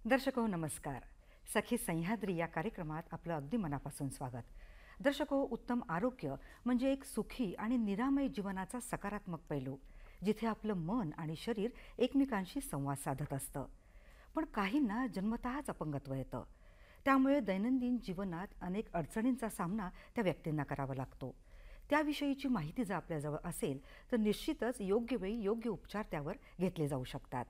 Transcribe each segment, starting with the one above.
दर्शको नमस्कार. सखी सह्याद्री या कार्यक्रमात आपलं अगदी मनापासून स्वागत. दर्शको, उत्तम आरोग्य म्हणजे एक सुखी आणि निरामय जीवनाचा सकारात्मक पैलू, जिथे आपलं मन आणि शरीर एकमेकांशी संवाद साधत असतं. पण काहींना जन्मतःच अपंगत्व येतं. त्यामुळे दैनंदिन जीवनात अनेक अडचणींचा सामना त्या व्यक्तींना करावा लागतो. त्याविषयीची माहिती जर आपल्याजवळ असेल तर निश्चितच योग्य वेळी योग्य उपचार त्यावर घेतले जाऊ शकतात.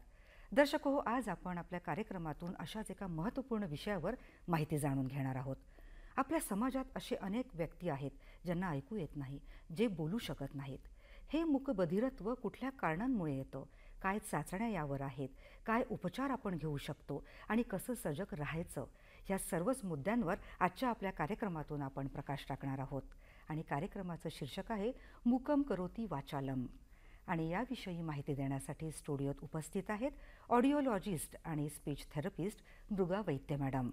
दर्शको, आज आपण आपल्या कार्यक्रमातून अशाच एका महत्त्वपूर्ण विषयावर माहिती जाणून घेणार आहोत. आपल्या समाजात असे अनेक व्यक्ती आहेत ज्यांना ऐकू येत नाही, जे बोलू शकत नाहीत. हे मूकबधिरत्व कुठल्या कारणांमुळे येतं, काय चाचण्या यावर आहेत, काय उपचार आपण घेऊ शकतो आणि कसं सजग राहायचं, या सर्वच मुद्द्यांवर आजच्या आपल्या कार्यक्रमातून आपण प्रकाश टाकणार आहोत. आणि कार्यक्रमाचं शीर्षक आहे मूकम करोति वाचालम. आणि याविषयी माहिती देण्यासाठी स्टुडिओत उपस्थित आहेत ऑडिओलॉजिस्ट आणि स्पीच थेरपिस्ट मृगा वैद्य मॅडम.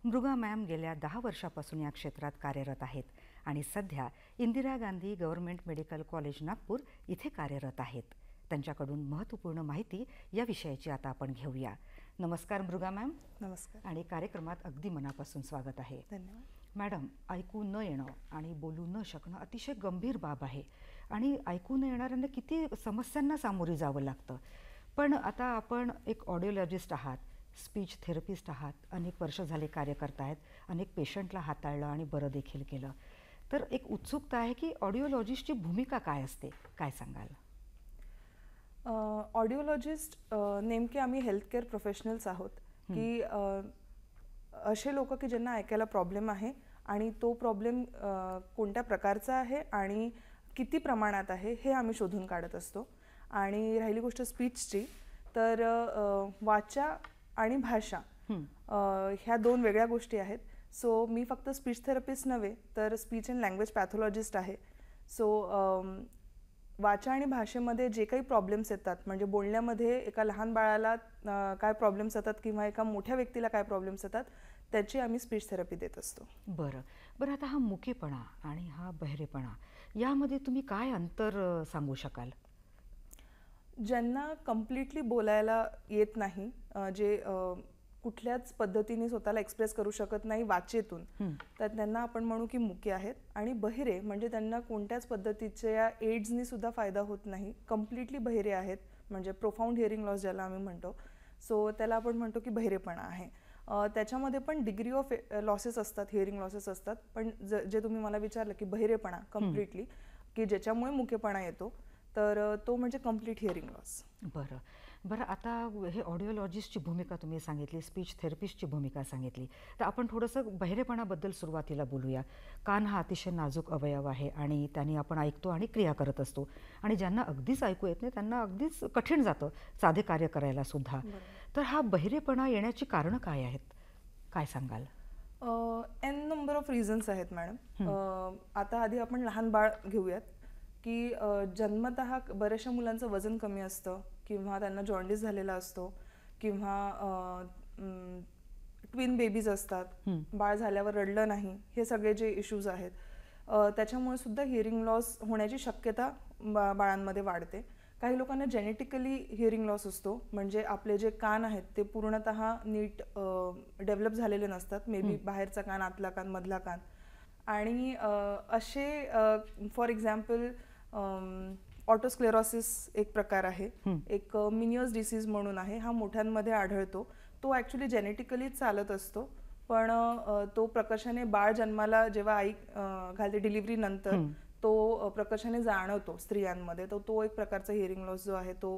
मृगा मॅम गेल्या 10 वर्षापासून या क्षेत्रात कार्यरत आहेत आणि सध्या Indira Gandhi government medical college Nagpur इथे कार्यरत आहेत. त्यांच्याकडून महत्त्वपूर्ण माहिती या विषयाची आता आपण घेऊया. नमस्कार मृगा मॅम. नमस्कार. आणि कार्यक्रमात अगदी मनापासून स्वागत आहे. धन्यवाद. मॅडम, ऐकू न येणं आणि बोलू न शकणं अतिशय गंभीर बाब आहे आणि ऐकू न येणाऱ्यांना किती समस्यांना सामोरी जावं लागतं. पण आता आपण एक ऑडिओलॉजिस्ट आहात, स्पीच थेरपिस्ट आहात, अनेक वर्ष झाले कार्य करतायत, अनेक पेशंटला हाताळलं आणि बरं देखील केलं. तर एक उत्सुकता आहे की ऑडिओलॉजिस्टची भूमिका काय असते, काय सांगाल? ऑडिओलॉजिस्ट नेमके आम्ही हेल्थकेअर प्रोफेशनल्स आहोत की असे लोक की ज्यांना ऐकायला प्रॉब्लेम आहे आणि तो प्रॉब्लेम कोणत्या प्रकारचा आहे आणि किती प्रमाणात आहे हे आम्ही शोधून काढत असतो. आणि राहिली गोष्ट स्पीचची, तर वाचा आणि भाषा ह्या 2 वेगळ्या गोष्टी आहेत. सो मी फक्त स्पीच थेरपिस्ट नव्हे तर स्पीच अँड लँग्वेज पॅथॉलॉजिस्ट आहे. सो वाचा आणि भाषेमध्ये जे काही प्रॉब्लेम्स येतात, म्हणजे बोलण्यामध्ये एका लहान बाळाला काय प्रॉब्लेम्स येतात किंवा एका मोठ्या व्यक्तीला काय प्रॉब्लेम्स येतात, त्याची आम्ही स्पीच थेरपी देत असतो. बरं आता हा मुकेपणा आणि हा बहिरेपणा यामध्ये तुम्ही काय अंतर सांगू शकाल? ज्यांना कम्प्लिटली बोलायला येत नाही, जे कुठल्याच पद्धतीने स्वतःला एक्सप्रेस करू शकत नाही वाचेतून, तर त्यांना आपण म्हणू की मुके आहेत. आणि बहिरे म्हणजे त्यांना कोणत्याच पद्धतीच्या एड्सनी सुद्धा फायदा होत नाही, कम्प्लिटली बहिरे आहेत, म्हणजे प्रोफाऊंड हिअरिंग लॉस ज्याला आम्ही म्हणतो. सो त्याला आपण म्हणतो की बहिरेपणा आहे. त्याच्यामध्ये पण डिग्री ऑफ लॉसेस असतात, हिअरिंग लॉसेस असतात. पण जे तुम्ही मला विचारलं की बहिरेपणा कम्प्लिटली की ज्याच्यामुळे मुकेपणा येतो, तर तो म्हणजे कम्प्लीट हिअरिंग लॉस. बरं आता हे ऑडिओलॉजिस्टची भूमिका तुम्ही सांगितली, स्पीच थेरपिस्टची भूमिका सांगितली, तर आपण थोडंसं बहिरेपणाबद्दल सुरुवातीला बोलूया. कान हा अतिशय नाजूक अवयव आहे आणि त्याने आपण ऐकतो आणि क्रिया करत असतो. आणि ज्यांना अगदीच ऐकू येत नाही त्यांना अगदीच कठीण जातं साधे कार्य करायला सुद्धा. तर हा बहिरेपणा येण्याची कारणं काय आहेत, काय सांगाल? एन नंबर ऑफ रिझन्स आहेत मॅडम. आता आधी आपण लहान बाळ घेऊयात की जन्मतः बऱ्याचशा मुलांचं वजन कमी असतं किंवा त्यांना जॉन्डिस झालेला असतो किंवा ट्विन बेबीज असतात, बाळ झाल्यावर रडलं नाही, हे सगळे जे इश्यूज आहेत त्याच्यामुळे सुद्धा हिअरिंग लॉस होण्याची शक्यता बाळांमध्ये वाढते. काही लोकांना जेनेटिकली हिअरिंग लॉस असतो, म्हणजे आपले जे कान आहेत ते पूर्णतः नीट डेव्हलप झालेले नसतात, मे बी बाहेरचा कान, आतला कान, मधला कान. आणि असे फॉर एक्झाम्पल ऑटोस्क्लेरोसिस एक प्रकार आहे, एक मिनियस डिसीज म्हणून आहे, हा मोठ्यांमध्ये आढळतो. तो ॲक्च्युली जेनेटिकलीच चालत असतो, पण तो प्रकर्षाने बाळ जन्माला जेव्हा आई घालते डिलिव्हरी नंतर तो प्रकर्षाने जाणवतो स्त्रियांमध्ये. तो एक प्रकारचा हिअरिंग लॉस जो आहे तो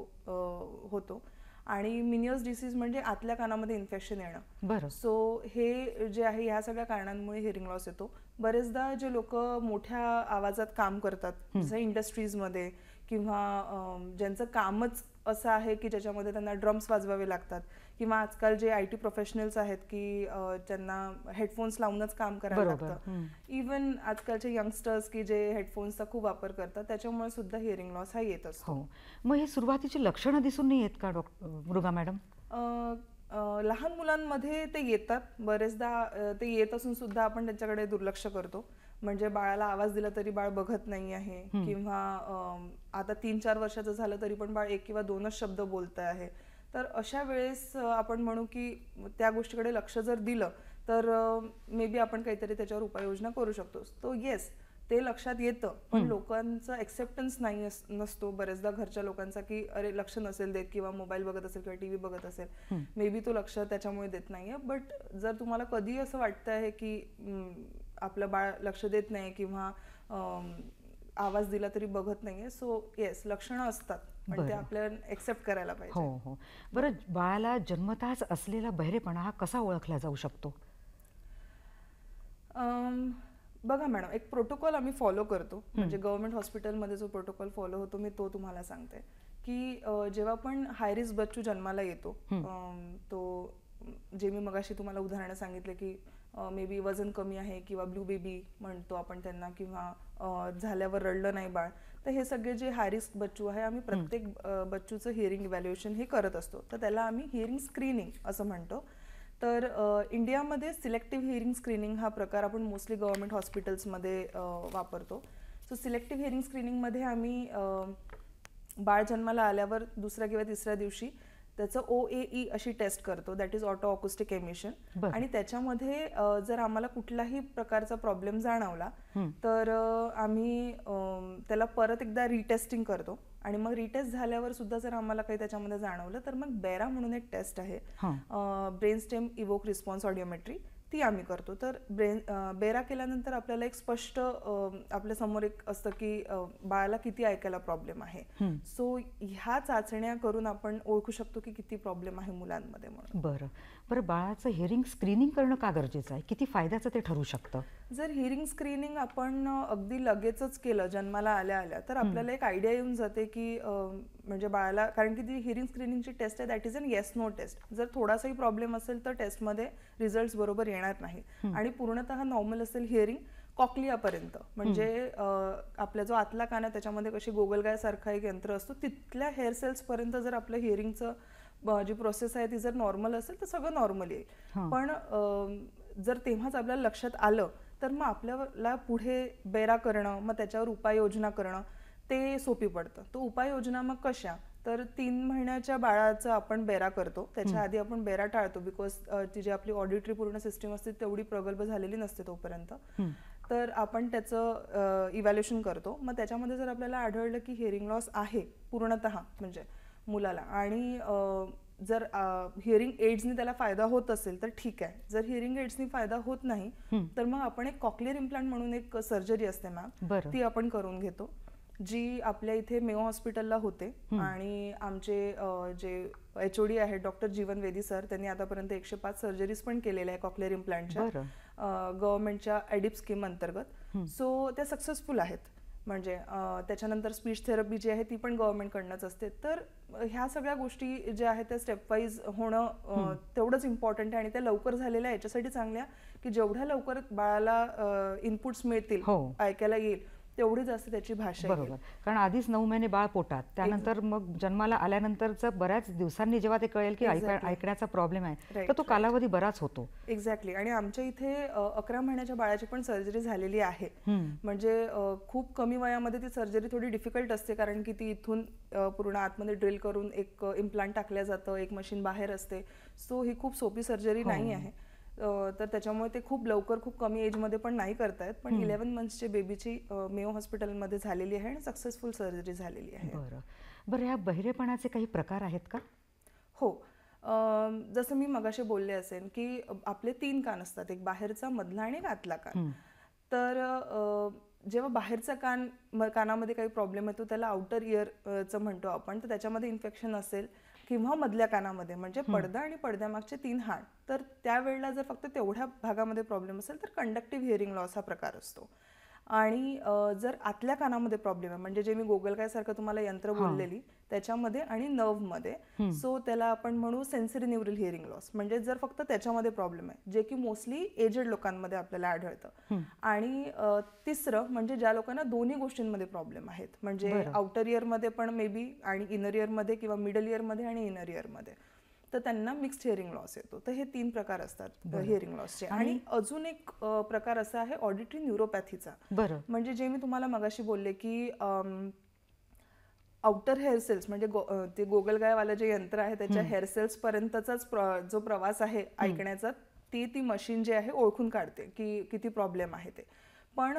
होतो. आणि मिनियस डिसीज म्हणजे आतल्या कानामध्ये इन्फेक्शन येणं. बरं. सो हे जे आहे ह्या सगळ्या कारणांमुळे हिअरिंग लॉस येतो. बरेचदा जे लोक मोठ्या आवाजात काम करतात, जसं इंडस्ट्रीजमध्ये किंवा ज्यांचं कामच असं आहे की ज्याच्यामध्ये त्यांना ड्रम्स वाजवावे लागतात, किंवा आजकाल जे IT प्रोफेशनल्स आहेत की त्यांना हेडफोन्स लावूनच काम करायला लागतं. इवन आजकालचे यंगस्टर्स की जे हेडफोन्सचा खूप वापर करतात, त्याच्यामुळे सुद्धा हिअरिंग लॉस हा येत असतो. मग हे सुरुवातीची लक्षणं दिसून नाही येत का मृगा मॅडम? लहान मुलांमध्ये ते येतात. बरेचदा ते येत असून सुद्धा आपण त्याच्याकडे दुर्लक्ष करतो. म्हणजे बाळाला आवाज दिला तरी बाळ बघत नाही आहे, किंवा आता 3-4 वर्षाचं झालं तरी पण बाळ 1 किंवा 2च शब्द बोलत आहे. तर अशा वेळेस आपण म्हणू की त्या गोष्टीकडे लक्ष जर दिलं तर मे बी आपण काहीतरी त्याच्यावर उपाययोजना करू शकतो. तो येस, ते लक्षात येतं, पण लोकांचा एक्सेप्टन्स नाही नसतो बरेचदा घरच्या लोकांचा, की अरे लक्ष नसेल देत, किंवा मोबाईल बघत असेल किंवा TV बघत असेल, मे बी तो लक्ष त्याच्यामुळे देत नाहीये. बट जर तुम्हाला कधी असं वाटतं आहे की आपलं बाळ लक्ष देत नाही किंवा आवाज दिला तरी बघत नाहीये, सो येस, लक्षणं असतात, पण ते आपल्याला एक्सेप्ट करायला पाहिजे. हो. बरं, बाळाला जन्मताच असलेला बहिरेपणा हा कसा ओळखला जाऊ शकतो? बघा मॅडम, एक प्रोटोकॉल आम्ही फॉलो करतो. म्हणजे गव्हर्नमेंट हॉस्पिटलमध्ये जो प्रोटोकॉल फॉलो होतो मी तो तुम्हाला सांगते, की जेव्हा पण हाय रिस्क बच्चू जन्माला येतो, तो जे मी मगाशी तुम्हाला उदाहरणं सांगितले की मे बी वजन कमी आहे, किंवा ब्लू बेबी म्हणतो आपण त्यांना, किंवा झाल्यावर रडलं नाही बाळ, तर हे सगळे जे हाय रिस्क बच्चू आहे, आम्ही प्रत्येक बच्चूचं हिअरिंग इव्हॅल्युएशन हे करत असतो. तर त्याला आम्ही हिअरिंग स्क्रीनिंग असं म्हणतो. तर इंडियामध्ये सिलेक्टिव्ह हिअरिंग स्क्रीनिंग हा प्रकार आपण मोस्टली गव्हर्नमेंट हॉस्पिटल्समध्ये वापरतो. सो सिलेक्टिव्ह हिअरिंग स्क्रीनिंगमध्ये आम्ही बाळ जन्माला आल्यावर 2ऱ्या किंवा 3ऱ्या दिवशी त्याचं OAE अशी टेस्ट करतो, that is auto acoustic emission. आणि त्याच्यामध्ये जर आम्हाला कुठलाही प्रकारचा प्रॉब्लेम जाणवला तर आम्ही त्याला परत एकदा रिटेस्टिंग करतो. आणि मग रिटेस्ट झाल्यावर सुद्धा जर आम्हाला काही त्याच्यामध्ये जाणवलं तर मग बेरा म्हणून एक टेस्ट आहे, ब्रेन स्टेम इव्होक रिस्पॉन्स ऑडिओमेट्री, ती आम्ही करतो. तर बेरा केल्यानंतर आपल्याला एक स्पष्ट आपल्या समोर एक असतं की बाळाला किती ऐकायला प्रॉब्लेम आहे. सो ह्या चाचण्या करून आपण ओळखू शकतो की किती प्रॉब्लेम आहे मुलांमध्ये म्हणून. बरं, बाळाचं हिअरिंग स्क्रीनिंग करणं का गरजेचं आहे? किती फायद्याचं ते ठरू शकतं? जर हिअरिंग स्क्रीनिंग आपण अगदी लगेचच केलं जन्माला आल्या आल्या, तर आपल्याला एक आयडिया येऊन जाते की म्हणजे बाळाला, कारण की ती हिअरिंग स्क्रीनिंगची टेस्ट आहे, that is an yes no test. जर थोडासाही प्रॉब्लेम असेल तर टेस्टमध्ये रिझल्ट बरोबर येणार नाही. आणि पूर्णतः नॉर्मल असेल हिअरिंग कॉक्लियापर्यंत, म्हणजे आपला जो आतला कान आहे त्याच्यामध्ये कशी गोगलगाय सारखा एक यंत्र असतो, तिथल्या हेअर सेल्स पर्यंत जर आपलं हिअरिंगचं जी प्रोसेस आहे ती जर नॉर्मल असेल तर सगळं नॉर्मल येईल. पण जर तेव्हाच आपल्याला लक्षात आलं तर मग आपल्याला पुढे बेरा करणं, मग त्याच्यावर उपाययोजना करणं ते सोपी पडतं. तो उपाययोजना मग कशा, तर 3 महिन्याच्या बाळाचं आपण बेरा करतो. त्याच्या आधी आपण बेरा टाळतो, बिकॉज ती जी आपली ऑडिटरी पूर्ण सिस्टीम असते तेवढी प्रगल्भ झालेली नसते तोपर्यंत. तर आपण त्याचं इव्हॅल्युएशन करतो. मग त्याच्यामध्ये जर आपल्याला आढळलं की हिअरिंग लॉस आहे पूर्णतः म्हणजे मुलाला, आणि जर हिअरिंग एड्सनी त्याला फायदा होत असेल तर ठीक आहे. जर हिअरिंग एड्सनी फायदा होत नाही तर मग आपण एक कॉक्लिअर इम्प्लांट म्हणून एक सर्जरी असते मॅम, ती आपण करून घेतो, जी आपल्या इथे मेयो हॉस्पिटलला होते. आणि आमचे जे HOD आहेत डॉक्टर जीवन वेदी सर, त्यांनी आतापर्यंत 105 सर्जरीज पण केलेल्या आहे कॉक्लिअर इम्प्लांटच्या गव्हर्नमेंटच्या एडिप स्कीम अंतर्गत. सो त्या सक्सेसफुल आहेत. म्हणजे त्याच्यानंतर स्पीच थेरपी जी आहे ती पण गव्हर्नमेंटकडनंच असते. तर ह्या सगळ्या गोष्टी ज्या आहेत त्या स्टेपवाईज होणं तेवढंच इम्पॉर्टंट आहे. आणि त्या लवकर झालेल्या याच्यासाठी चांगल्या की जेवढ्या लवकर बाळाला इनपुट्स मिळतील, ऐकायला येईल, तेवढी जास्त त्याची भाषा. बरोबर, कारण आधीच 9 महिने बाळ पोटात, त्यानंतर मग जन्माला आल्यानंतर बऱ्याच दिवसांनी जेव्हा ते कळेल की ऐकण्याचा प्रॉब्लेम आहे तर तो कालावधी बराच होतो. एक्झॅक्टली. आणि आमच्या इथे 11 महिन्याच्या बाळाची पण सर्जरी झालेली आहे. म्हणजे खूप कमी वयामध्ये ती सर्जरी थोडी डिफिकल्ट असते, कारण की ती इथून पूर्ण आतमध्ये ड्रिल करून एक इम्प्लांट टाकल्या जातं, एक मशीन बाहेर असते. सो ही खूप सोपी सर्जरी नाही आहे. तर त्याच्यामुळे ते खूप लवकर, खूप कमी एजमध्ये पण नाही करतायत. पण 11 मंथ्सची बेबीची मेयो हॉस्पिटलमध्ये झालेली आहे आणि सक्सेसफुल सर्जरी झालेली आहे. बरं, ह्या बहिरेपणाचे काही प्रकार आहेत का? हो, जसं मी मगाशी बोलले असेल की आपले 3 कान असतात, एक बाहेरचा, मधला आणि एक आतला कान. तर जेव्हा बाहेरचा कानामध्ये काही प्रॉब्लेम येतो त्याला आउटर इयरचं म्हणतो आपण, तर त्याच्यामध्ये इन्फेक्शन असेल किंवा मधल्या कानामध्ये म्हणजे पडदा आणि पडद्यामागचे 3 हाड, तर त्यावेळेला जर फक्त तेवढ्या भागामध्ये प्रॉब्लेम असेल तर कंडक्टिव्ह हिअरिंग लॉस हा प्रकार असतो. आणि जर आतल्या कानामध्ये प्रॉब्लेम आहे म्हणजे जे मी गोगलगाय सारखं तुम्हाला यंत्र बोललेली त्याच्यामध्ये आणि नर्व्हमध्ये, सो त्याला आपण म्हणू सेन्सरी न्यूरल हिअरिंग लॉस, म्हणजे जर फक्त त्याच्यामध्ये प्रॉब्लेम आहे जे की मोस्टली एजेड लोकांमध्ये आपल्याला आढळतं. आणि तिसरं म्हणजे ज्या लोकांना दोन्ही गोष्टींमध्ये प्रॉब्लेम आहेत, म्हणजे आउटर इयरमध्ये पण मे बी आणि इनर इयरमध्ये किंवा मिडल इयरमध्ये आणि इनर इयरमध्ये, तर त्यांना मिक्स्ड हिअरिंग लॉस येतो. तर हे 3 प्रकार असतात हिअरिंग लॉसचे. आणि अजून एक प्रकार असा आहे ऑडिटरी न्यूरोपॅथीचा, म्हणजे जे मी तुम्हाला मगाशी बोलले की आउटर हेअर सेल्स म्हणजे ते गोगलगायवालं जे यंत्र आहे त्याच्या हेअर सेल्स पर्यंतचाच जो प्रवास आहे ऐकण्याचा, ती मशीन जे आहे ओळखून काढते की किती प्रॉब्लेम आहे ते. पण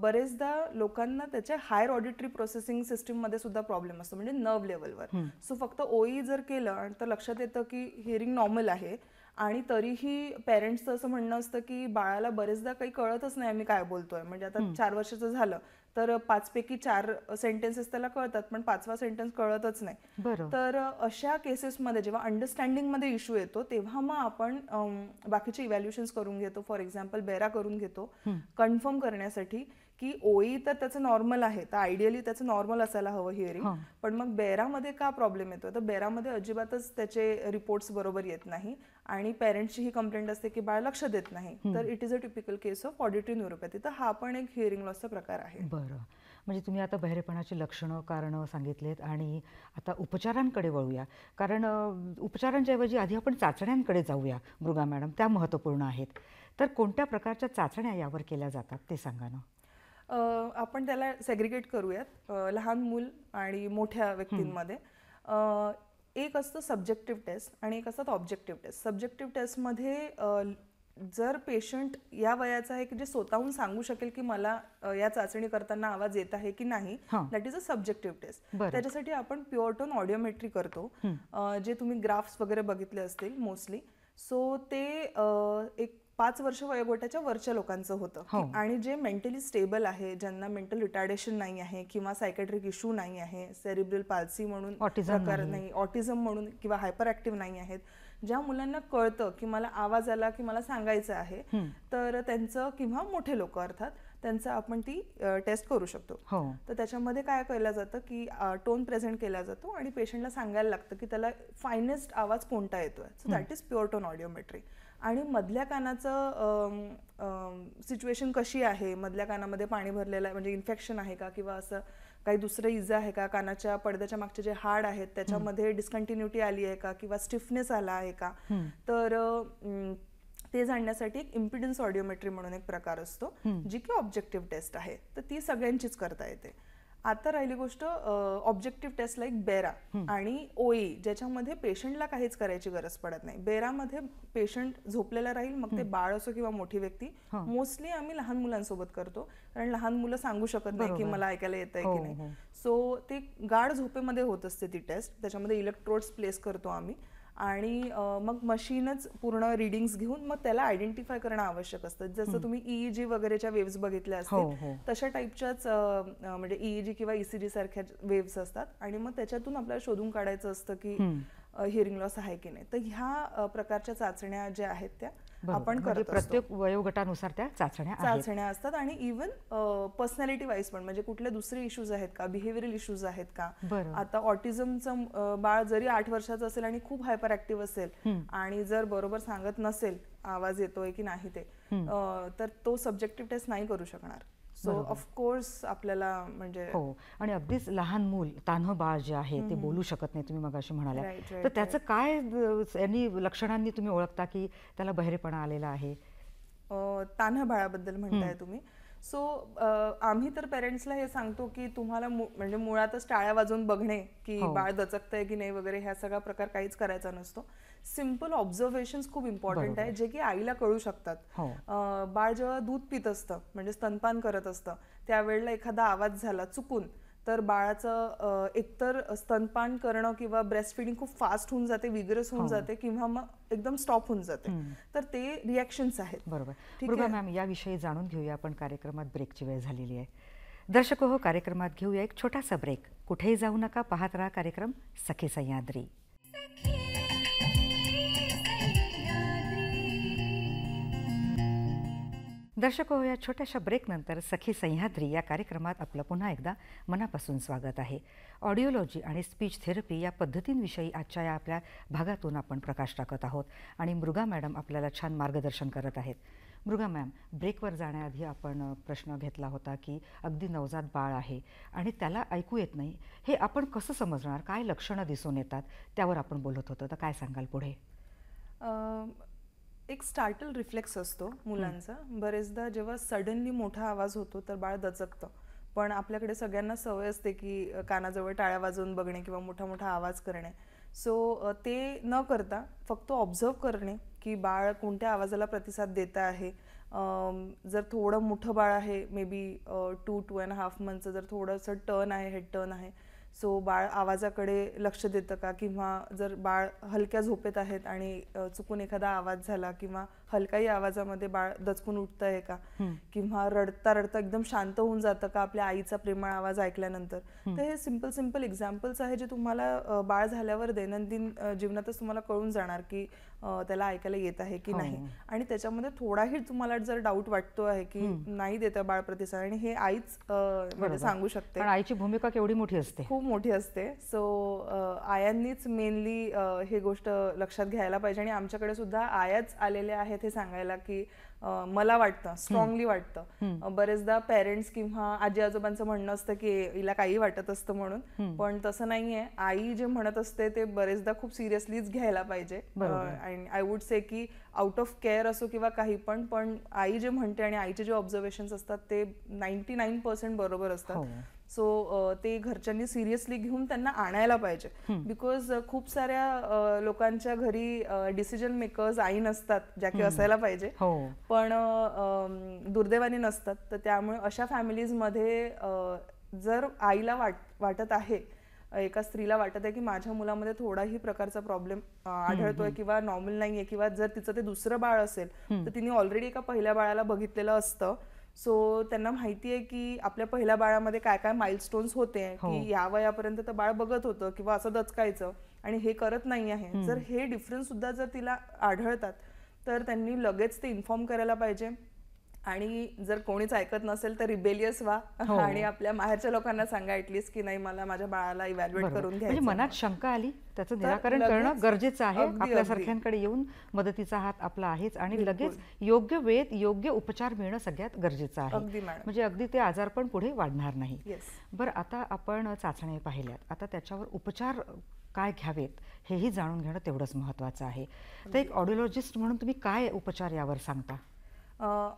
बरेचदा लोकांना त्याच्या हायर ऑडिटरी प्रोसेसिंग सिस्टीममध्ये सुद्धा प्रॉब्लेम असतो, म्हणजे नर्व लेवलवर. सो फक्त ओई जर केलं तर लक्षात येतं की हिअरिंग नॉर्मल आहे, आणि तरीही पेरेंट्सचं असं म्हणणं असतं की बाळाला बरेचदा काही कळतच नाही आम्ही काय बोलतोय. म्हणजे आता 4 वर्षाचं झालं तर 5 पैकी 4 सेंटेन्सेस त्याला कळतात पण 5वा सेंटेन्स कळतच नाही. तर अशा केसेसमध्ये जेव्हा अंडरस्टँडिंगमध्ये इश्यू येतो तेव्हा मग आपण बाकीचे इव्हॅल्युएशन्स करून घेतो. फॉर एक्झाम्पल बेरा करून घेतो कन्फर्म करण्यासाठी की ओई तर त्याचं नॉर्मल आहे, तर आयडियली त्याचं नॉर्मल असायला हवं हिअरिंग, पण मग बेरामध्ये का प्रॉब्लेम येतो, तर बेरामध्ये अजिबातच त्याचे रिपोर्ट्स बरोबर येत नाही आणि पेरेंट्सची ही कंप्लेंट असते की बाळ लक्ष देत नाही. तर it is a typical case of auditory neuropathy. तर हा पण एक हिअरिंग लॉसचा प्रकार आहे. बरं, म्हणजे तुम्ही आता बहिरेपणाची लक्षणं, कारणं सांगितलेत आणि आता उपचारांकडे वळूया. कारण उपचारांच्या ऐवजी आधी आपण चाचण्यांकडे जाऊया मृगा मॅडम, त्या महत्त्वपूर्ण आहेत. तर कोणत्या प्रकारच्या चाचण्या यावर केल्या जातात ते सांगा ना. आपण त्याला सेग्रिगेट करूयात लहान मूल आणि मोठ्या व्यक्तींमध्ये. एक असतं सब्जेक्टिव्ह टेस्ट आणि एक असतात ऑब्जेक्टिव्ह टेस्ट. सब्जेक्टिव्ह टेस्टमध्ये जर पेशंट या वयाचा आहे की जे स्वतःहून सांगू शकेल की मला या चाचणी करताना आवाज येत आहे की नाही, that is a subjective test. त्याच्यासाठी आपण प्युअर टोन ऑडिओमेट्री करतो, जे तुम्ही ग्राफ्स वगैरे बघितले असतील मोस्टली. सो ते एक 5 वर्ष वयोगटाच्या वरच्या लोकांचं होतं, आणि जे मेंटली स्टेबल आहे, ज्यांना मेंटल रिटार्डेशन नाही आहे किंवा सायकॅट्रिक इश्यू नाही आहे, सेरिब्रल पाल्सी म्हणून प्रकार नाही, ऑटिझम म्हणून किंवा हायपर ऍक्टिव्ह नाही आहेत, ज्या मुलांना कळतं की मला आवाज आला की मला सांगायचं आहे, तर त्यांचं किंवा मोठे लोक अर्थात त्यांचं आपण ती टेस्ट करू शकतो. तर त्याच्यामध्ये काय केलं जातं की टोन प्रेझेंट केला जातो आणि पेशंटला सांगायला लागतं की त्याला फायनेस्ट आवाज कोणता येतोय. So that is pure tone audiometry. आणि मधल्या कानाचं सिच्युएशन कशी आहे, मधल्या कानामध्ये पाणी भरलेलं आहे म्हणजे इन्फेक्शन आहे का किंवा असं काही दुसरं इजा आहे का, कानाच्या पडद्याच्या मागचे जे हाड आहेत त्याच्यामध्ये डिस्कंटिन्युटी आली आहे का किंवा स्टिफनेस आला आहे का, तर ते जाणण्यासाठी एक इम्पिडन्स ऑडिओमेट्री म्हणून एक प्रकार असतो, जी की ऑब्जेक्टिव्ह टेस्ट आहे. तर ती सगळ्यांचीच करता येते. आता राहिली गोष्ट ऑब्जेक्टिव्ह टेस्ट लाईक बेरा आणि ओई, ज्याच्यामध्ये पेशंटला काहीच करायची गरज पडत नाही. बेरामध्ये पेशंट झोपलेला राहील, मग ते बाळ असो किंवा मोठी व्यक्ती. मोस्टली आम्ही लहान मुलांसोबत करतो कारण लहान मुलं सांगू शकत नाही की मला ऐकायला येत आहे की नाही. सो ते गाढ झोपेमध्ये होत असते ती टेस्ट. त्याच्यामध्ये इलेक्ट्रोड्स प्लेस करतो आम्ही आणि मग मशीनच पूर्ण रिडिंग्स घेऊन मग त्याला आयडेंटिफाय करणं आवश्यक असतं. जसं तुम्ही EEG वगैरेच्या वेव्स बघितल्या असतील तशा टाईपच्याच म्हणजे EEG किंवा ECG सारख्या वेव्स असतात आणि मग त्याच्यातून आपल्याला शोधून काढायचं असतं की हिअरिंग लॉस आहे की नाही. तर ह्या प्रकारच्या चाचण्या ज्या आहेत त्या आपण करतो. प्रत्येक वयोगटानुसार त्या चाचण्या असतात. आणि इव्हन पर्सनॅलिटी वाईज पण, म्हणजे कुठले दुसरे इश्यूज आहेत का, बिहेवियरल इश्यूज आहेत का. आता ऑटिझमचं बाळ जरी 8 वर्षाचं असेल आणि खूप हायपर ऍक्टिव्ह असेल आणि जर बरोबर सांगत नसेल आवाज येतोय की नाही ते, तर तो सब्जेक्टिव्ह टेस्ट नाही करू शकणार. सो ऑफकोर्स आपल्याला म्हणजे आणि अगदीच लहान मूल, तान्हं बाळ जे आहे ते बोलू शकत नाही तुम्ही मगाशी म्हणाल्या, तर त्याचं काय लक्षणांनी तुम्ही ओळखता की त्याला बहिरेपणा आलेला आहे. तान्हं बाळाबद्दल म्हणताय तुम्ही. सो आम्ही तर पेरेंट्सला हे सांगतो की तुम्हाला म्हणजे मुळातच टाळ्या वाजवून बघणे की बाळ दचकतंय की नाही वगैरे ह्या सगळा प्रकार काहीच करायचा नसतो. सिम्पल ऑब्झर्वेशन्स खूप इम्पॉर्टंट आहे, जे की आईला कळू शकतात. बाळ जेव्हा दूध पित असतं म्हणजे स्तनपान करत असतं त्यावेळेला एखादा आवाज झाला चुकून, तर बाळाचं एकतर स्तनपान करणं किंवा ब्रेस्ट फिडिंग खूप फास्ट होऊन जाते, विगरस होऊन जाते, किंवा मग एकदम स्टॉप होऊन जाते. तर ते रिॲक्शन्स आहेत. बरोबर. मृगा मॅम, याविषयी जाणून घेऊया आपण. कार्यक्रमात ब्रेकची वेळ झालेली आहे. दर्शको हो, कार्यक्रमात घेऊया एक छोटासा ब्रेक. कुठेही जाऊ नका, पाहत राहा कार्यक्रम सखी सह्याद्री. दर्शको हो, या छोट्याशा ब्रेकनंतर सखी सह्याद्री या कार्यक्रमात आपलं पुन्हा एकदा मनापासून स्वागत आहे. ऑडिओलॉजी आणि स्पीच थेरपी या पद्धतींविषयी आजच्या या आपल्या भागातून आपण प्रकाश टाकत आहोत आणि मृगा मॅडम आपल्याला छान मार्गदर्शन करत आहेत. मृगा मॅम, ब्रेकवर जाण्याआधी आपण प्रश्न घेतला होता की अगदी नवजात बाळ आहे आणि त्याला ऐकू येत नाही, हे आपण कसं समजणार, काय लक्षणं दिसून येतात, त्यावर आपण बोलत होतो. तर काय सांगाल पुढे? एक स्टार्टल रिफ्लेक्स असतो मुलांचा. बरेचदा जेव्हा सडनली मोठा आवाज होतो तर बाळ दचकतं. पण आपल्याकडे सगळ्यांना सवय असते की कानाजवळ टाळ्या वाजवून बघणे किंवा मोठा मोठा आवाज करणे. सो ते न करता फक्त ऑब्झर्व करणे की बाळ कोणत्या आवाजाला प्रतिसाद देत आहे. जर थोडं मोठं बाळ आहे, मे बी 2.5 मंथचं, जर थोडंसं टर्न आहे, हेड टर्न आहे, सो बाळ आवाजाकडे लक्ष देतं का, किंवा जर बाळ हलक्या झोपेत आहेत आणि चुकून एखादा आवाज झाला किंवा हलकाही आवाजामध्ये बाळ दचकून उठतं आहे का, किंवा रडता रडता एकदम शांत होऊन जातं का आपल्या आईचा प्रेमळ आवाज ऐकल्यानंतर. तर हे सिंपल एक्झाम्पल्स आहे जे तुम्हाला बाळ झाल्यावर दैनंदिन जीवनातच तुम्हाला कळून जाणार की त्याला ऐकायला येत आहे की नाही. आणि त्याच्यामध्ये थोडाही तुम्हाला जर डाऊट वाटतो आहे की नाही देतं बाळ प्रतिसाद, आणि हे आईच म्हणजे सांगू शकते. आईची भूमिका केवढी मोठी असते, खूप मोठी असते. सो आयांनीच मेनली हे गोष्ट लक्षात घ्यायला पाहिजे. आणि आमच्याकडे सुद्धा आयाच आलेल्या आहेत हे सांगायला की मला वाटतं, स्ट्रॉंगली वाटतं. बरेचदा पेरेंट्स किंवा आजी आजोबांचं म्हणणं असतं की हिला काही वाटत असतं म्हणून, पण तसं नाहीये. आई जे म्हणत असते ते बरेचदा खूप सिरियसलीच घ्यायला पाहिजे. आणि आय वुड से की आउट ऑफ केअर असो किंवा काही पण आई जे म्हणते आणि आईचे जे ऑब्झर्वेशन्स असतात ते 99% बरोबर असतात. सो ते घरच्यांनी सिरियसली घेऊन त्यांना आणायला पाहिजे. बिकॉज खूप साऱ्या लोकांच्या घरी डिसिजन मेकर्स आई नसतात, ज्या की असायला पाहिजे, पण दुर्दैवाने नसतात. तर त्यामुळे अशा फॅमिलीजमध्ये जर आईला वाटत आहे, एका स्त्रीला वाटत आहे की माझ्या मुलामध्ये थोडाही प्रकारचा प्रॉब्लेम आढळतोय किंवा नॉर्मल नाहीये, किंवा जर तिचं ते दुसरं बाळ असेल तर तिने ऑलरेडी एका पहिल्या बाळाला बघितलेलं असतं. सो त्यांना माहिती आहे की आपल्या पहिल्या बाळामध्ये काय काय माइलस्टोन्स होते, की या वयापर्यंत तर बाळ बघत होतं किंवा असं दचकायचं आणि हे करत नाही आहे. जर हे डिफरन्स सुद्धा जर तिला आढळतात तर त्यांनी लगेच ते इन्फॉर्म करायला पाहिजे. आणि जर कोणीच ऐकत नसेल तर रिबेलियस व्हा आणि आपल्या माहेरच्या लोकांना सांगा ऍटलीस्ट की नाही, मला माझ्या बाळाला इव्हॅल्युएट करून घ्यायचं. म्हणजे मनात शंका आली, त्याचं निराकरण करणं गरजेचं आहे. आपल्यासारख्यांकडे येऊन मदतीचा हात आपला आहेच आणि लगेच योग्य वेळेत योग्य उपचार मिळणं सगळ्यात गरजेचं आहे. म्हणजे अगदी ते आजारपण पुढे वाढणार नाही. बरं, आता आपण चाचण्या पाहिल्यात, आता त्याच्यावर उपचार काय घ्यावेत हेही जाणून घेणं तेवढंच महत्त्वाचं आहे. तर एक ऑडिओलॉजिस्ट म्हणून तुम्ही काय उपचार यावर सांगता?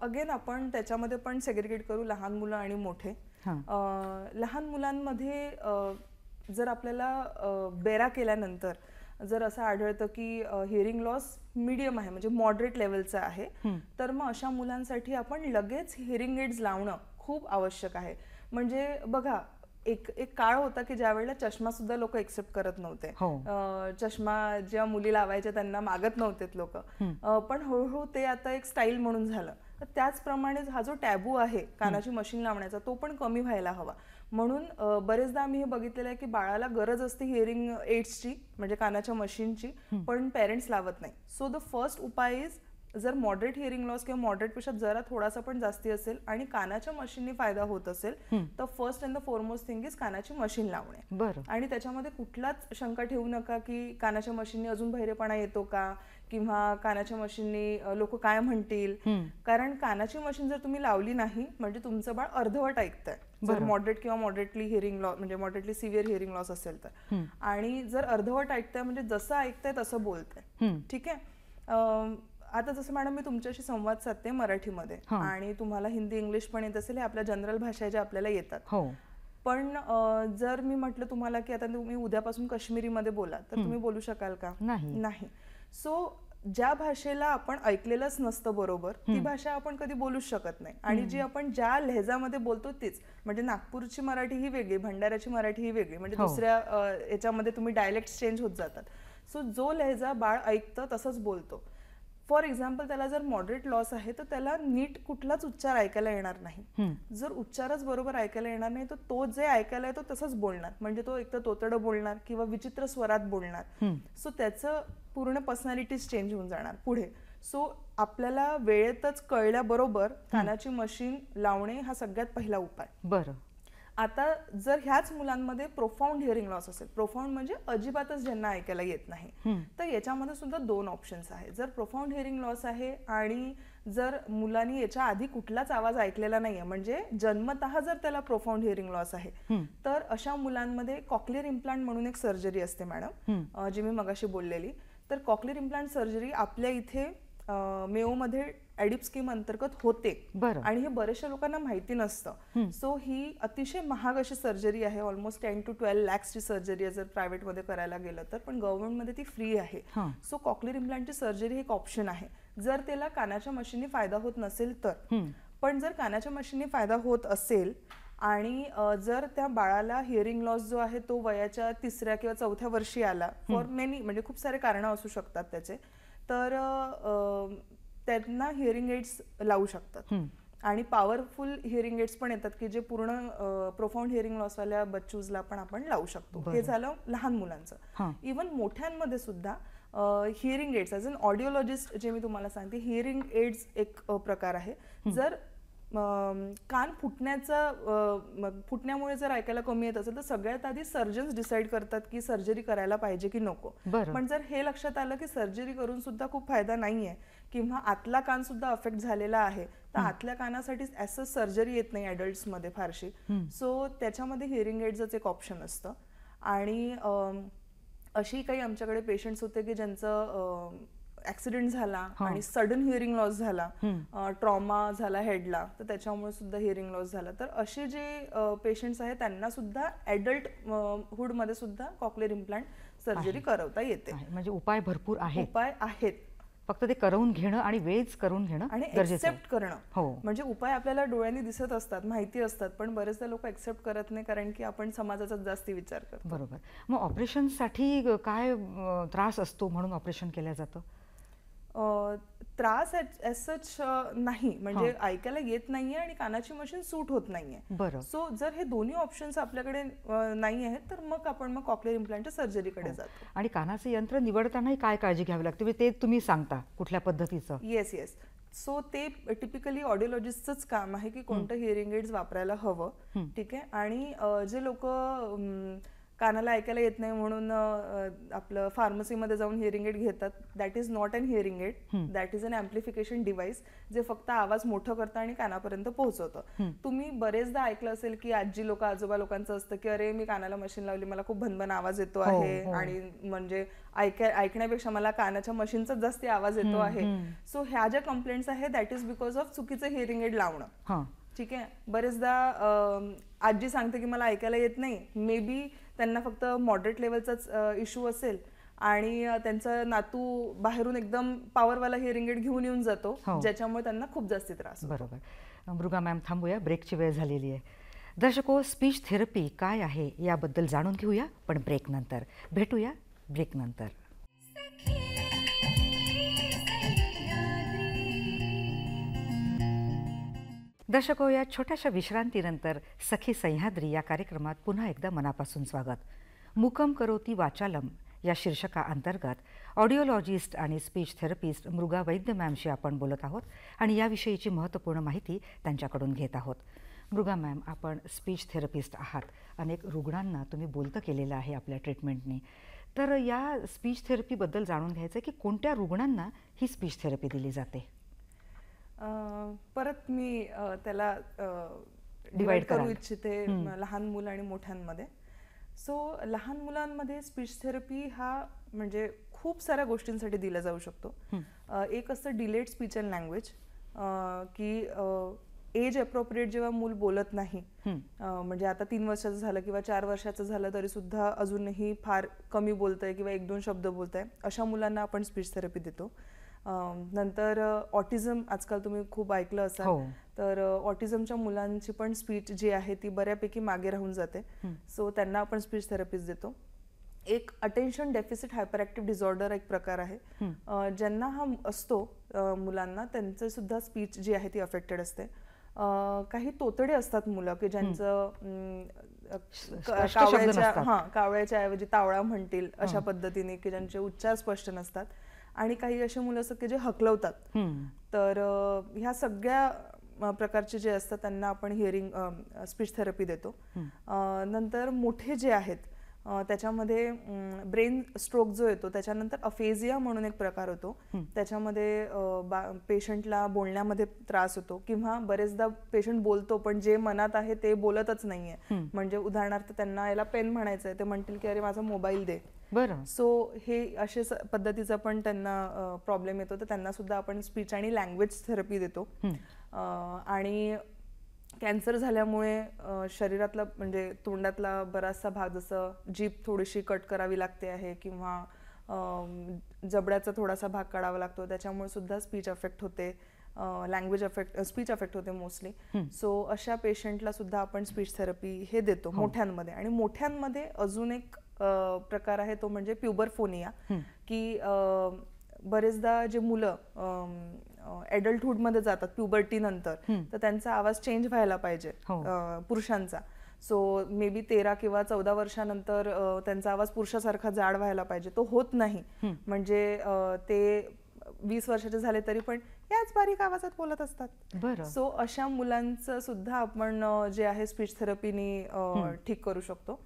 अगेन आपण त्याच्यामध्ये पण सेग्रिगेट करू लहान मुलं आणि मोठे. लहान मुलांमध्ये जर आपल्याला बेरा केल्यानंतर जर असं आढळतं की हिअरिंग लॉस मीडियम आहे, म्हणजे मॉडरेट लेवलचं आहे, तर मग अशा मुलांसाठी आपण लगेच हिअरिंग एड्स लावणं खूप आवश्यक आहे. म्हणजे बघा, एक काळ होता की ज्या वेळेला चष्मा सुद्धा लोक एक्सेप्ट करत नव्हते. चष्मा ज्या मुली लावायच्या त्यांना मागत नव्हते लोक, पण हळूहळू ते आता एक स्टाईल म्हणून झालं. तर त्याचप्रमाणे हा जो टॅबू आहे कानाची मशीन लावण्याचा, तो पण कमी व्हायला हवा. म्हणून बरेचदा आम्ही हे बघितलेलं आहे की बाळाला गरज असते हिअरिंग एड्सची, म्हणजे कानाच्या मशीनची, पण पेरेंट्स लावत नाही. सो द फर्स्ट उपाय इज, जर मॉडरेट हिअरिंग लॉस किंवा मॉडरेटपेक्षा जरा थोडासा पण जास्ती असेल आणि कानाच्या मशीनने फायदा होत असेल तर first and the foremost thing is कानाची मशीन लावणे. आणि त्याच्यामध्ये कुठलाच शंका ठेवू नका की कानाच्या मशीनने अजून बहिरेपणा येतो का, किंवा कानाच्या मशीनने लोक काय म्हणतील. कारण कानाची मशीन जर तुम्ही लावली नाही म्हणजे तुमचं बाळ अर्धवट ऐकतंय, जर मॉडरेट किंवा मॉडरेटली हिअरिंग लॉस, म्हणजे मॉडरेटली सिव्हिअर हिअरिंग लॉस असेल तर. आणि जर अर्धवट ऐकतंय म्हणजे जसं ऐकतंय तसं बोलतंय. ठीक आहे. आता जसं मॅडम मी तुमच्याशी संवाद साधते मराठीमध्ये आणि तुम्हाला हिंदी इंग्लिश पण येत असेल, हे आपल्या जनरल भाषा ज्या आपल्याला येतात. पण जर मी म्हटलं तुम्हाला की आता तुम्ही उद्यापासून काश्मीरीमध्ये बोला तर तुम्ही बोलू शकाल का? नाही. सो ज्या भाषेला आपण ऐकलेलंच नसतं बरोबर ती भाषा आपण कधी बोलूच शकत नाही आणि जी आपण ज्या लहेजामध्ये बोलतो तीच, म्हणजे नागपूरची मराठी ही वेगळी, भंडाऱ्याची मराठी ही वेगळी, म्हणजे दुसऱ्या याच्यामध्ये तुम्ही डायलेक्ट चेंज होत जातात. सो जो लहेजा बाळ ऐकतं तसंच बोलतो. फॉर एक्झाम्पल त्याला जर मॉडरेट लॉस आहे तर त्याला नीट कुठलाच उच्चार ऐकायला येणार नाही. जर उच्चारच बरोबर ऐकायला येणार नाही तर तो जे ऐकायला येतो तसंच बोलणार, म्हणजे तो एक तर तोतडं बोलणार किंवा विचित्र स्वरात बोलणार. सो त्याचं पूर्ण पर्सनॅलिटीज चेंज होऊन जाणार पुढे. सो आपल्याला वेळेतच कळल्याबरोबर कानाची मशीन लावणे हा सगळ्यात पहिला उपाय. बरं. आता जर ह्याच मुलांमध्ये प्रोफाऊंड हिअरिंग लॉस असेल, प्रोफाऊंड म्हणजे अजिबातच ज्यांना ऐकायला येत नाही, तर याच्यामध्ये सुद्धा 2 ऑप्शन्स आहेत. जर प्रोफाऊंड हिअरिंग लॉस आहे आणि जर मुलांनी याच्या आधी कुठलाच आवाज ऐकलेला नाहीये, म्हणजे जन्मतः जर त्याला प्रोफाऊंड हिअरिंग लॉस आहे, तर अशा मुलांमध्ये कॉक्लिअर इम्प्लांट म्हणून एक सर्जरी असते मॅडम, जी मी मगाशी बोललेली. तर कॉक्लिअर इम्प्लांट सर्जरी आपल्या इथे मेओमध्ये ॲडिप स्कीम अंतर्गत होते आणि हे बऱ्याचशा लोकांना माहिती नसतं. सो ही अतिशय महाग अशी सर्जरी आहे, ऑलमोस्ट 10 to 12 lakhs ची सर्जरी आहे जर प्रायव्हेटमध्ये करायला गेलं तर, पण गव्हर्नमेंटमध्ये ती फ्री आहे. सो कॉक्लिअर इम्प्लांटची सर्जरी एक ऑप्शन आहे जर त्याला कानाच्या मशीनने फायदा होत नसेल तर. पण जर कानाच्या मशीनने फायदा होत असेल आणि जर त्या बाळाला हिअरिंग लॉस जो आहे तो वयाच्या 3ऱ्या किंवा 4थ्या वर्षी आला, फॉर मेनी म्हणजे खूप सारे कारणं असू शकतात त्याचे, तर त्यांना हिअरिंग एड्स लावू शकतात. आणि पॉवरफुल हिअरिंग एड्स पण येतात की जे पूर्ण प्रोफाऊंड हिअरिंग लॉसवाल्या बच्चूजला पण आपण लावू शकतो. हे झालं लहान मुलांचं. इवन मोठ्यांमध्ये सुद्धा हिअरिंग एड्स ॲज अन ऑडिओलॉजिस्ट जे मी तुम्हाला सांगते, हिअरिंग एड्स एक प्रकार आहे. जर कान फुटण्यामुळे जर ऐकायला कमी येत असेल तर सगळ्यात आधी सर्जन्स डिसाईड करतात की सर्जरी करायला पाहिजे की नको. पण जर हे लक्षात आलं की सर्जरी करून सुद्धा खूप फायदा नाहीये किंवा आतला कान सुद्धा अफेक्ट झालेला आहे, तर आतल्या कानासाठी असं सर्जरी येत नाही ॲडल्ट्समध्ये फारशी. सो त्याच्यामध्ये हिअरिंग एड्सच एक ऑप्शन असतं. आणि अशी काही आमच्याकडे पेशंट्स होते की ज्यांचं ऍक्सिडेंट झाला आणि सडन हिअरिंग लॉस झाला, ट्रॉमा झाला हेडला, तर त्याच्यामुळे सुद्धा हिअरिंग लॉस झाला. तर असे जे पेशंट्स आहेत त्यांना सुद्धा ऍडल्ट हुड मध्ये सुद्धा कॉक्लिअर इम्प्लांट सर्जरी करवता येते. म्हणजे उपाय भरपूर आहेत. उपाय आहेत, फक्त ते करून घेणं आणि वेळच करून घेणं आणि एक्सेप्ट करणं. म्हणजे उपाय आपल्याला डोळ्यांनी दिसत असतात, माहिती असतात, पण बरेचदा लोक एक्सेप्ट करत नाही कारण की आपण समाजाचा जास्ती विचार करतो. बरोबर. मग ऑपरेशनसाठी काय त्रास असतो म्हणून ऑपरेशन केलं जातं? त्रास ॲज सच नाही, म्हणजे ऐकायला येत नाहीये आणि कानाची मशीन सूट होत नाहीये. सो जर हे दोन्ही ऑप्शन्स आपल्याकडे नाही आहेत तर मग आपण कॉक्लिअर इम्प्लांटच्या सर्जरीकडे जातो. आणि कानाचं यंत्र निवडतानाही काय काळजी घ्यावी लागते ते तुम्ही सांगता कुठल्या पद्धतीचं? येस. सो ते टिपिकली ऑडिओलॉजिस्टच काम आहे की कोणतं हिअरिंग एड्स वापरायला हवं. ठीक आहे. आणि जे लोक कानाला ऐकायला येत नाही म्हणून आपलं फार्मसीमध्ये जाऊन हिअरिंग एड घेतात, that is not an hearing aid, that is an amplification device जे फक्त आवाज मोठं करतं आणि कानापर्यंत पोहोचवतं. तुम्ही बरेचदा ऐकलं असेल की आजी लोक आजोबा लोकांचं असतं की अरे मी कानाला मशीन लावली, मला खूप भनभन आवाज येतो आहे आणि म्हणजे ऐकण्यापेक्षा मला कानाच्या मशीनचाच जास्ती आवाज येतो आहे. सो ह्या ज्या कंप्लेंट्स आहेत दॅट इज बिकॉज ऑफ चुकीचं हिअरिंग एड लावणं. ठीक आहे. बरेचदा आजी सांगते की मला ऐकायला येत नाही, मे बी त्यांना फक्त मॉडरेट लेवलचाच इश्यू असेल आणि त्यांचा नातू बाहेरून एकदम पॉवरवाला हिअरिंग एड घेऊन येऊन जातो, ज्याच्यामुळे त्यांना खूप जास्ती त्रास होतो. बरोबर. मृगा मॅम, थांबूया, ब्रेकची वेळ झालेली आहे. दर्शको, स्पीच थेरपी काय आहे याबद्दल जाणून घेऊया, पण ब्रेक नंतर. भेटूया ब्रेक नंतर. दर्शको, या छोट्याशा विश्रांतीनंतर सखी सह्याद्री या कार्यक्रमात पुन्हा एकदा मनापासून स्वागत. मुकम करोती वाचालम या शीर्षकाअंतर्गत ऑडिओलॉजिस्ट आणि स्पीच थेरपिस्ट मृगा वैद्य मॅमशी आपण बोलत आहोत आणि याविषयीची महत्त्वपूर्ण माहिती त्यांच्याकडून घेत आहोत. मृगा मॅम, आपण स्पीच थेरपिस्ट आहात, अनेक रुग्णांना तुम्ही बोलतं केलेलं आहे आपल्या ट्रीटमेंटने. तर या स्पीच थेरपीबद्दल जाणून घ्यायचं की कोणत्या रुग्णांना ही स्पीच थेरपी दिली जाते? परत मी त्याला डिवाइड करू इच्छिते लहान मुलं आणि मोठ्यांमध्ये. सो लहान मुलांमध्ये स्पीच थेरपी हा म्हणजे खूप साऱ्या गोष्टींसाठी दिला जाऊ शकतो. एक असतं डिलेड स्पीच अँड लँग्वेज, की एज अप्रोप्रिएट जेव्हा मूल बोलत नाही, म्हणजे आता 3 वर्षाचं झालं किंवा 4 वर्षाचं झालं तरी सुद्धा अजूनही फार कमी बोलतंय किंवा 1-2 शब्द बोलतंय, अशा मुलांना आपण स्पीच थेरपी देतो. नंतर ऑटिझम आजकाल तुम्ही खूप ऐकलं असाल, तर ऑटिझमच्या मुलांची पण स्पीच जी आहे ती बऱ्यापैकी मागे राहून जाते, सो त्यांना आपण स्पीच थेरपीज देतो. एक attention deficit hyper active disorder एक प्रकार आहे, ज्यांना हा असतो मुलांना, त्यांचं सुद्धा स्पीच जी आहे ती अफेक्टेड असते. काही तोतडे असतात मुलं की ज्यांचं कावळ्याच्या ऐवजी तावळा म्हणतील अशा पद्धतीने, की ज्यांचे उच्चार स्पष्ट नसतात. आणि काही असे मुलं असतात की जे हकलवतात. तर ह्या सगळ्या प्रकारचे जे असतात त्यांना आपण हिअरिंग स्पीच थेरपी देतो. नंतर मोठे जे आहेत त्याच्यामध्ये ब्रेन स्ट्रोक जो येतो, त्याच्यानंतर अफेजिया म्हणून एक प्रकार होतो, त्याच्यामध्ये पेशंटला बोलण्यामध्ये त्रास होतो किंवा बरेचदा पेशंट बोलतो पण जे मनात आहे ते बोलतच नाहीये. म्हणजे उदाहरणार्थ त्यांना याला पेन म्हणायचं आहे, ते म्हणतील की अरे माझा मोबाईल दे. बरं. सो हे अशा पद्धतीचा पण त्यांना प्रॉब्लेम येतो, तर त्यांना सुद्धा आपण स्पीच आणि लँग्वेज थेरपी देतो. आणि कॅन्सर झाल्यामुळे शरीरातला म्हणजे तोंडातला बराचसा भाग, जसं जीभ थोडीशी कट करावी लागते आहे किंवा जबड्याचा थोडासा भाग काढावा लागतो, त्याच्यामुळे सुद्धा स्पीच अफेक्ट होते, स्पीच अफेक्ट होते मोस्टली. सो अशा पेशंटला सुद्धा आपण स्पीच थेरपी हे देतो मोठ्यांमध्ये. आणि मोठ्यांमध्ये अजून एक प्रकार आहे तो म्हणजे प्युबरफोनिया, की बरेचदा जे मुलं ॲडल्टहुड मध्ये जातात प्युबर्टी नंतर, तर त्यांचा आवाज चेंज व्हायला पाहिजे पुरुषांचा. सो मे बी 13 किंवा 14 वर्षानंतर त्यांचा आवाज पुरुषासारखा जाड व्हायला पाहिजे, तो होत नाही. म्हणजे ते 20 वर्षाचे झाले तरी पण याच बारीक आवाजात बोलत असतात. सो अशा मुलांचं सुद्धा आपण जे आहे स्पीच थेरपीनी ठीक करू शकतो.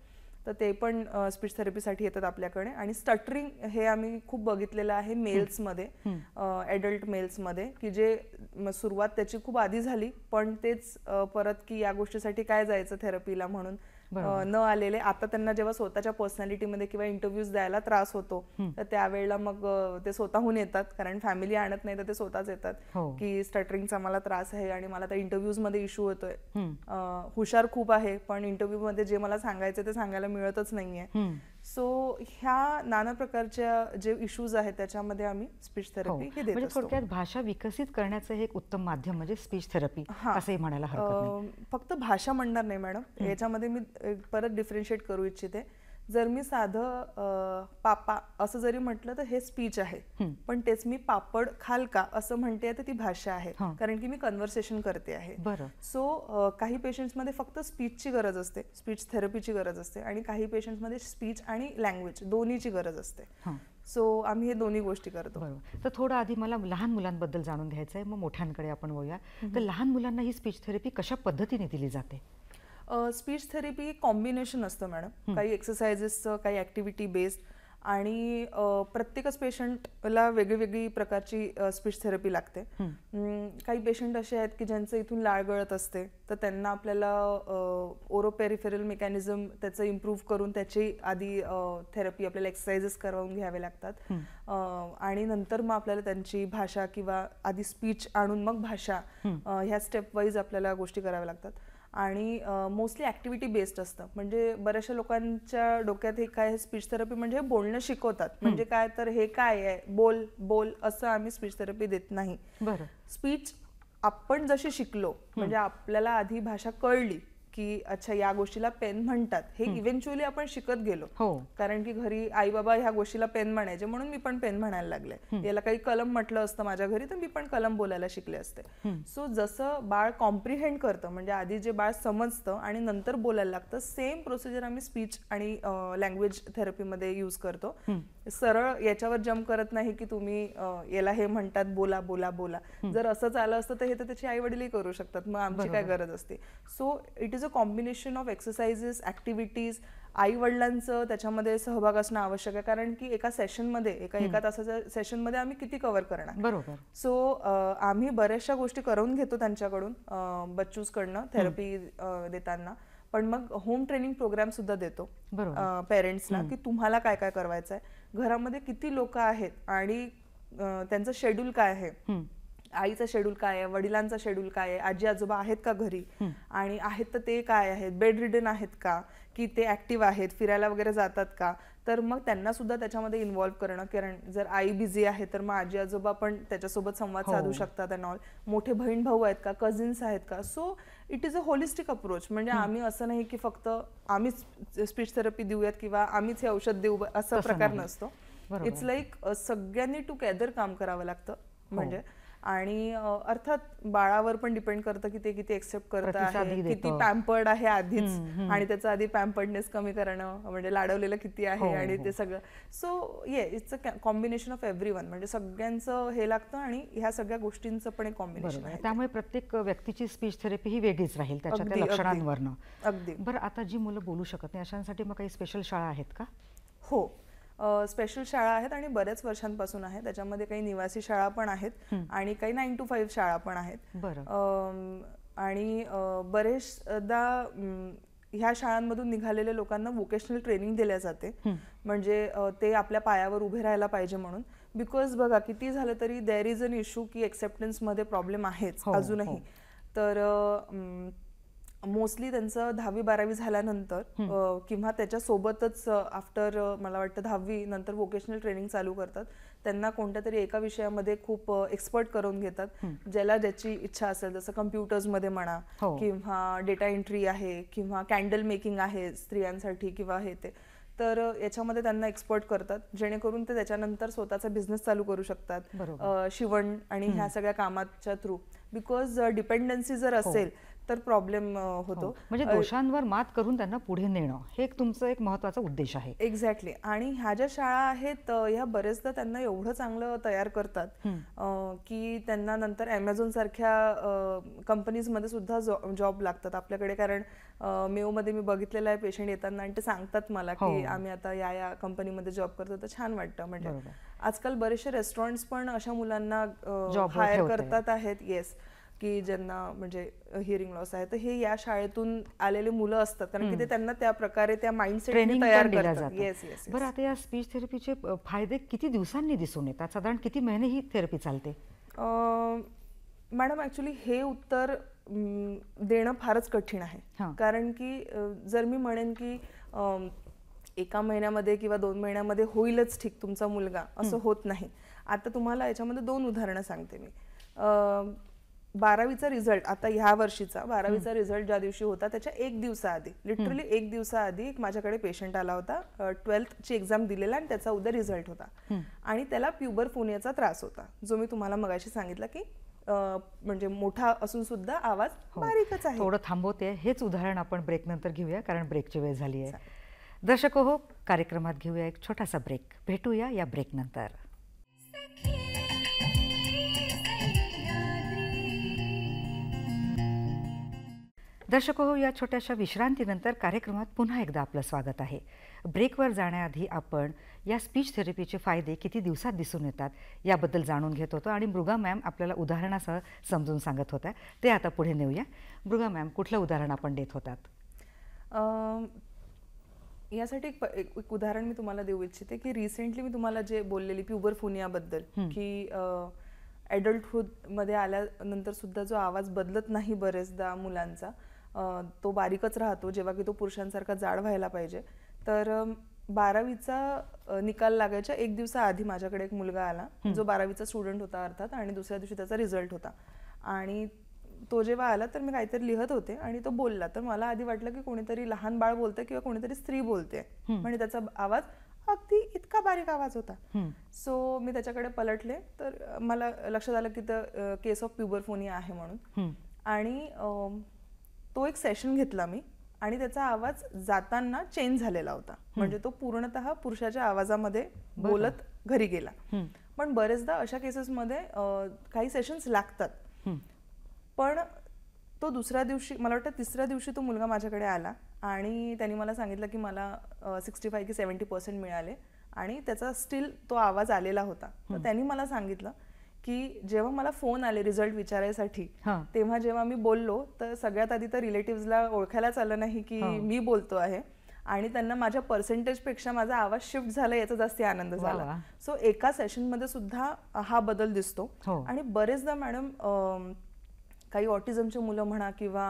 तर ते पण स्पीच थेरपीसाठी येतात आपल्याकडे. आणि स्टटरिंग हे आम्ही खूप बघितलेलं आहे मेल्समध्ये, ॲडल्ट मेल्समध्ये, की जे सुरुवात त्याची खूप आधी झाली पण तेच परत की या गोष्टीसाठी काय जायचं थेरपीला म्हणून न आलेले, आता त्यांना जेव्हा स्वतःच्या पर्सनॅलिटीमध्ये किंवा इंटरव्ह्यूज द्यायला त्रास होतो, तर त्यावेळेला मग ते स्वतःहून येतात, कारण फॅमिली आणत नाही तर ते स्वतःच येतात की स्टटरिंगचा मला त्रास आहे आणि मला त्या इंटरव्ह्यूज मध्ये इश्यू होतोय. हुशार खूप आहे पण इंटरव्ह्यू मध्ये जे मला सांगायचं ते सांगायला मिळतच नाहीये. सो ह्या नाना प्रकारच्या जे इश्यूज आहेत त्याच्यामध्ये आम्ही स्पीच थेरपी हे देत असतो. थोडक्यात भाषा विकसित करण्याचं हे एक उत्तम माध्यम म्हणजे स्पीच थेरपी असंही म्हणायला हरकत नाही. फक्त भाषा म्हणणार नाही मॅडम, याच्यामध्ये मी परत डिफरन्शिएट करू इच्छिते. जर मी साधं पापा असं जरी म्हटलं तर हे स्पीच आहे, पण तेच मी पापड खाल का असं म्हणते तर ती भाषा आहे, कारण की मी कन्व्हर्सेशन करते आहे. सो काही पेशंट्समध्ये फक्त स्पीचची गरज असते, स्पीच थेरपीची गरज असते, आणि काही पेशंट्समध्ये स्पीच आणि लँग्वेज दोन्हीची गरज असते. सो आम्ही हे दोन्ही गोष्टी करतो. तर थोडं आधी मला लहान मुलांबद्दल जाणून घ्यायचं आहे, मग मोठ्यांकडे आपण वळूया. तर लहान मुलांना ही स्पीच थेरपी कशा पद्धतीने दिली जाते? स्पीच थेरपी कॉम्बिनेशन असतं मॅडम, काही एक्सरसाइजेसचं, काही ॲक्टिव्हिटी बेस्ड, आणि प्रत्येकच पेशंटला वेगळी प्रकारची स्पीच थेरपी लागते. काही पेशंट असे आहेत की ज्यांचं इथून लाळ गळत असते, तर त्यांना आपल्याला ओरोपेरिफेरल मेकॅनिझम त्याचं इम्प्रूव्ह करून त्याची आधी थेरपी आपल्याला एक्सरसाइजेस करवून घ्यावे लागतात, आणि नंतर मग आपल्याला त्यांची भाषा किंवा आधी स्पीच आणून मग भाषा, ह्या स्टेप वाईज आपल्याला गोष्टी कराव्या लागतात. आणि मोस्टली ॲक्टिव्हिटी बेस्ड असतं, म्हणजे बऱ्याचशा लोकांच्या डोक्यात हे काय, स्पीच थेरपी म्हणजे बोलणं शिकवतात, म्हणजे काय तर हे काय आहे, बोल बोल असं आम्ही स्पीच थेरपी देत नाही. स्पीच आपण जशी शिकलो, म्हणजे आपल्याला आधी भाषा कळली की अच्छा या गोष्टीला पेन म्हणतात, हे इव्हेंच्युअली आपण शिकत गेलो, कारण की घरी आई बाबा ह्या गोष्टीला पेन म्हणायचे म्हणून मी पण पेन म्हणायला लागले. याला काही कलम म्हटलं असतं माझ्या घरी तर मी पण कलम बोलायला शिकले असते. सो जसं बाळ कॉम्प्रिहेंड करतं, म्हणजे आधी जे बाळ समजतं आणि नंतर बोलायला लागतं, सेम प्रोसिजर आम्ही स्पीच आणि लँग्वेज थेरपीमध्ये यूज करतो. सरळ याच्यावर जम्प करत नाही की तुम्ही याला हे म्हणतात बोला बोला बोला, जर असंच आलं असतं तर हे तर त्याची आई वडीलही करू शकतात, मग आमची काय गरज असते. So it is a combination of exercises, activities, आई वडिलांचं त्याच्यामध्ये सहभाग असणं आवश्यक आहे, कारण की एका सेशनमध्ये, एका तासाच्या सेशनमध्ये आम्ही किती कव्हर करणार. बरोबर. सो आम्ही बऱ्याचशा गोष्टी करून घेतो त्यांच्याकडून, बच्चूजकडनं थेरपी देताना, पण मग होम ट्रेनिंग प्रोग्राम सुद्धा देतो पेरेंट्सला, की तुम्हाला काय काय करायचं आहे, घरामध्ये किती लोक आहेत आणि त्यांचं शेड्यूल काय आहे, आईचा शेड्यूल काय आहे, वडिलांचा शेड्यूल काय आहे, आजी आजोबा आहेत का घरी, आणि आहेत तर ते काय आहेत, बेड रिडन आहेत का, की ते ऍक्टिव्ह आहेत, फिरायला वगैरे जातात का, तर मग त्यांना सुद्धा त्याच्यामध्ये इन्व्हॉल्व करणं. कारण जर आई बिझी आहे तर मग आजी आजोबा पण त्याच्यासोबत संवाद साधू शकतात अँड ऑल. मोठे बहीण भाऊ आहेत का, कझिन्स आहेत का. So it is a holistic approach. म्हणजे आम्ही असं नाही की फक्त आम्हीच स्पीच थेरपी देऊयात किंवा आम्हीच हे औषध देऊ असा प्रकार नसतो. इट्स लाईक सगळ्यांनी टुगेदर काम करावं लागतं. म्हणजे आणि अर्थात बाळावर पण डिपेंड करतं की ते किती एक्सेप्ट करत आहे, किती पॅम्पर्ड आहे आधीच, आणि त्याचं आधी पॅम्पर्डनेस कमी करणं, म्हणजे लाडवलेलं किती आहे आणि ते सगळं. So it's a combination of everyone. म्हणजे सगळ्यांचं हे लागतं आणि ह्या सगळ्या गोष्टींचं पण एक कॉम्बिनेशन आहे. त्यामुळे प्रत्येक व्यक्तीची स्पीच थेरपी ही वेगळीच राहील त्याच्या त्या लक्षणांवरनं. अगदी. बरं, आता जी मुलं बोलू शकत नाही अशांसाठी मग काही स्पेशल शाळा आहेत का? हो, स्पेशल शाळा आहेत आणि बऱ्याच वर्षांपासून आहेत. त्याच्यामध्ये काही निवासी शाळा पण आहेत आणि काही 9 to 5 शाळा पण आहेत. आणि बरेचदा ह्या शाळांमधून निघालेल्या लोकांना वोकेशनल ट्रेनिंग दिल्या जाते. म्हणजे ते आपल्या पायावर उभे राहायला पाहिजे म्हणून. बिकॉज बघा किती झालं तरी देअर इज अन इश्यू की एक्सेप्टन्स मध्ये प्रॉब्लेम आहेच अजूनही. तर मोस्टली त्यांचं 10वी-12वी झाल्यानंतर किंवा त्याच्यासोबतच आफ्टर मला वाटतं 10वी नंतर वोकेशनल ट्रेनिंग चालू करतात. त्यांना कोणत्या तरी एका विषयामध्ये खूप एक्सपर्ट करून घेतात, ज्याला ज्याची इच्छा असेल. जसं कम्प्युटर्समध्ये म्हणा किंवा डेटा एंट्री आहे किंवा कॅन्डल मेकिंग आहे स्त्रियांसाठी किंवा हे ते. तर याच्यामध्ये त्यांना एक्सपर्ट करतात जेणेकरून ते त्याच्यानंतर स्वतःचा बिझनेस चालू करू शकतात शिवण आणि ह्या सगळ्या कामाच्या थ्रू. बिकॉज डिपेंडन्सी जर असेल तर प्रॉब्लेम होतो. म्हणजे दोषांवर मात करून त्यांना पुढे नेणं हे एक तुमचं एक महत्त्वाचा उद्देश आहे. एक्झॅक्टली. आणि ह्या ज्या शाळा आहेत ह्या बरेचदा त्यांना एवढं चांगलं तयार करतात की त्यांना नंतर Amazon सारख्या कंपनीजमध्ये सुद्धा जॉब लागतात आपल्याकडे. कारण मेओमध्ये मी बघितलेलं आहे पेशंट येताना आणि ते सांगतात मला की आम्ही आता या कंपनीमध्ये जॉब करतो. तर छान वाटतं. म्हणजे आजकाल बरेचसे रेस्टॉरंट्स पण अशा मुलांना हायर करतात आहेत. येस, की ज्यांना म्हणजे हिअरिंग लॉस आहे. तर हे या शाळेतून आलेले मुलं असतात कारण की ते त्यांना त्या प्रकारे त्या माइंडसेटने तयार करतात. Yes yes. बरं, आता या स्पीच थेरपीचे फायदे किती दिवसांनी दिसून येतात? साधारण किती महिने ही थेरपी चालते? मॅडम ऍक्च्युली हे उत्तर देणं फारच कठीण आहे. कारण की जर मी म्हणेन की 1 महिन्यामध्ये किंवा 2 महिन्यामध्ये होईलच ठीक तुमचा मुलगा, असं होत नाही. आता तुम्हाला याच्यामध्ये 2 उदाहरणं सांगते मी. 12वीचा रिझल्ट, आता ह्या वर्षीचा 12वीचा रिझल्ट ज्या दिवशी होता त्याच्या 1 दिवसाआधी, लिटरली 1 दिवसाआधी माझ्याकडे पेशंट आला होता. 12th ची एक्झाम दिलेला आणि त्याचा उद्या रिझल्ट होता आणि त्याला प्युबरफोनियाचा त्रास होता, जो मी तुम्हाला मगाशी सांगितला की म्हणजे मोठा असून सुद्धा आवाज बारीकच आहे. थोडं थांबवते. हेच उदाहरण आपण ब्रेक नंतर घेऊया कारण ब्रेकची वेळ झाली आहे. दर्शको हो, कार्यक्रमात घेऊया एक छोटासा ब्रेक. भेटूया या ब्रेक नंतर. दर्शको हो, या छोट्याशा विश्रांतीनंतर कार्यक्रमात पुन्हा एकदा आपलं स्वागत आहे. ब्रेकवर जाण्याआधी आपण या स्पीच थेरपीचे फायदे किती दिवसात दिसून येतात याबद्दल जाणून घेत होतो आणि मृगा मॅम आपल्याला उदाहरणासह समजून सांगत होत्या. ते आता पुढे नेऊया. मृगा मॅम, कुठलं उदाहरण आपण देत होतात? यासाठी एक उदाहरण मी तुम्हाला देऊ इच्छिते की रिसेंटली मी तुम्हाला जे बोललेली प्युबरफोनियाबद्दल की ॲडल्टहुड मध्ये आल्यानंतर सुद्धा जो आवाज बदलत नाही बरेचदा मुलांचा, तो बारीकच राहतो जेव्हा की तो पुरुषांसारखा जाड व्हायला पाहिजे. तर 12वीचा निकाल लागायच्या 1 दिवसाआधी माझ्याकडे एक मुलगा आला जो 12वीचा स्टुडंट होता अर्थात, आणि दुसऱ्या दिवशी त्याचा रिझल्ट होता. आणि तो जेव्हा आला तर मी काहीतरी लिहत होते आणि तो बोलला. तर मला आधी वाटलं की कोणीतरी लहान बाळ बोलतंय किंवा कोणीतरी स्त्री बोलते, म्हणजे त्याचा आवाज अगदी इतका बारीक आवाज होता. सो मी त्याच्याकडे पलटले तर मला लक्षात आलं की केस ऑफ प्युबरफोनिया आहे म्हणून. आणि तो एक सेशन घेतला मी आणि त्याचा आवाज जाताना चेंज झालेला होता. म्हणजे तो पूर्णतः पुरुषाच्या आवाजामध्ये बोलत घरी गेला. पण बरेचदा अशा केसेसमध्ये काही सेशन्स लागतात. पण तो दुसऱ्या दिवशी, मला वाटतं 3ऱ्या दिवशी तो मुलगा माझ्याकडे आला आणि त्यांनी मला सांगितलं की मला 65 की 70% मिळाले आणि त्याचा स्टील तो आवाज आलेला होता. तर त्यांनी मला सांगितलं की जेव्हा मला फोन आले रिझल्ट विचारायसाठी, तेव्हा जेव्हा मी बोललो तर सगळ्यात आधी तर रिलेटिव्हजला ओळखायलाच आलं नाही की मी बोलतो आहे. आणि त्यांना माझ्या पर्सेंटेजपेक्षा माझा आवाज शिफ्ट झाला याचा जास्ती आनंद झाला. सो एका सेशनमध्ये सुद्धा हा बदल दिसतो. आणि बरेचदा मॅडम काही ऑटिझमची मुलं म्हणा किंवा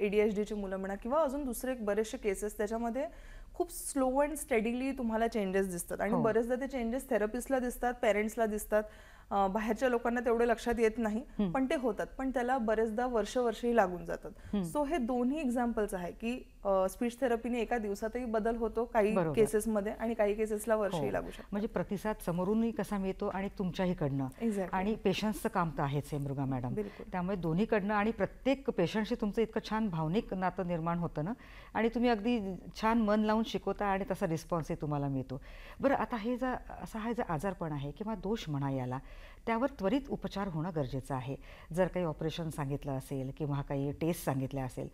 ADHDची मुलं म्हणा किंवा अजून दुसरे बरेचसे केसेस त्याच्यामध्ये खूप स्लो अँड स्टेडीली तुम्हाला चेंजेस दिसतात. आणि बरेचदा ते चेंजेस थेरपिस्टला दिसतात, पेरेंट्सला दिसतात, बाहेरच्या लोकांना तेवढे लक्षात येत नाही, पण ते होतात. पण त्याला बरेचदा वर्षही लागून जातात. सो हे दोन्ही एक्झाम्पल्स आहे की स्पीच थेरपीने एका दिवसातही बदल होतो काही केसेसमध्ये आणि काही केसेसला वर्षही लागू शकतो. म्हणजे प्रतिसाद समोरूनही कसा मिळतो आणि तुमच्याहीकडनं आणि पेशंट्सचं काम तर आहेच आहे मृगा मॅडम. त्यामुळे दोन्हीकडनं आणि प्रत्येक पेशंटशी तुमचं इतकं छान भावनिक नातं निर्माण होतं ना आणि तुम्ही अगदी छान मन लावून शिकवता आणि तसा रिस्पॉन्सही तुम्हाला मिळतो. बरं, आता हे हा जो आजारपण आहे किंवा दोष म्हणा याला, त्यावर त्वरित उपचार होणं गरजेचं आहे. जर काही ऑपरेशन सांगितलं असेल किंवा काही टेस्ट सांगितल्या असेल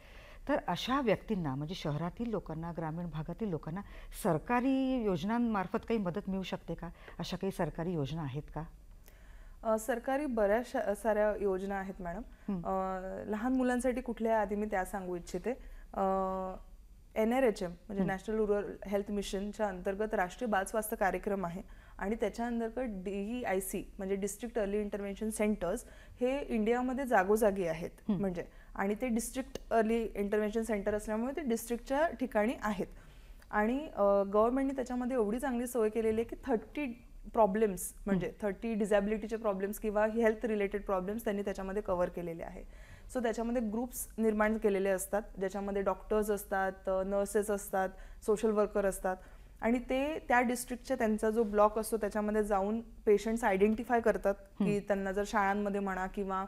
तर अशा व्यक्तींना म्हणजे शहरातील लोकांना, ग्रामीण भागातील लोकांना सरकारी योजनांमार्फत काही मदत मिळू शकते का? अशा काही सरकारी योजना आहेत का? सरकारी बऱ्याच साऱ्या योजना आहेत मॅडम. लहान मुलांसाठी कुठल्या आधी मी त्या सांगू इच्छिते. NRHM म्हणजे नॅशनल रुरल हेल्थ मिशनच्या अंतर्गत राष्ट्रीय बाल स्वास्थ्य कार्यक्रम आहे आणि त्याच्या अंतर्गत DEIC म्हणजे डिस्ट्रिक्ट अर्ली इंटरव्हेन्शन सेंटर्स हे इंडियामध्ये जागोजागी आहेत. म्हणजे आणि ते डिस्ट्रिक्ट अर्ली इंटरव्हेन्शन सेंटर असल्यामुळे ते डिस्ट्रिक्टच्या ठिकाणी आहेत. आणि गव्हर्नमेंटने त्याच्यामध्ये एवढी चांगली सोय केलेली आहे की 30 प्रॉब्लेम्स म्हणजे 30 डिझॅबिलिटीचे प्रॉब्लेम्स किंवा हेल्थ रिलेटेड प्रॉब्लेम्स त्यांनी त्याच्यामध्ये कव्हर केलेले आहे. सो त्याच्यामध्ये ग्रुप्स निर्माण केलेले असतात ज्याच्यामध्ये डॉक्टर्स असतात, नर्सेस असतात, सोशल वर्कर असतात आणि ते त्या डिस्ट्रिक्टच्या त्यांचा जो ब्लॉक असतो त्याच्यामध्ये जाऊन पेशंट्स आयडेंटिफाय करतात की त्यांना जर शाळांमध्ये म्हणा किंवा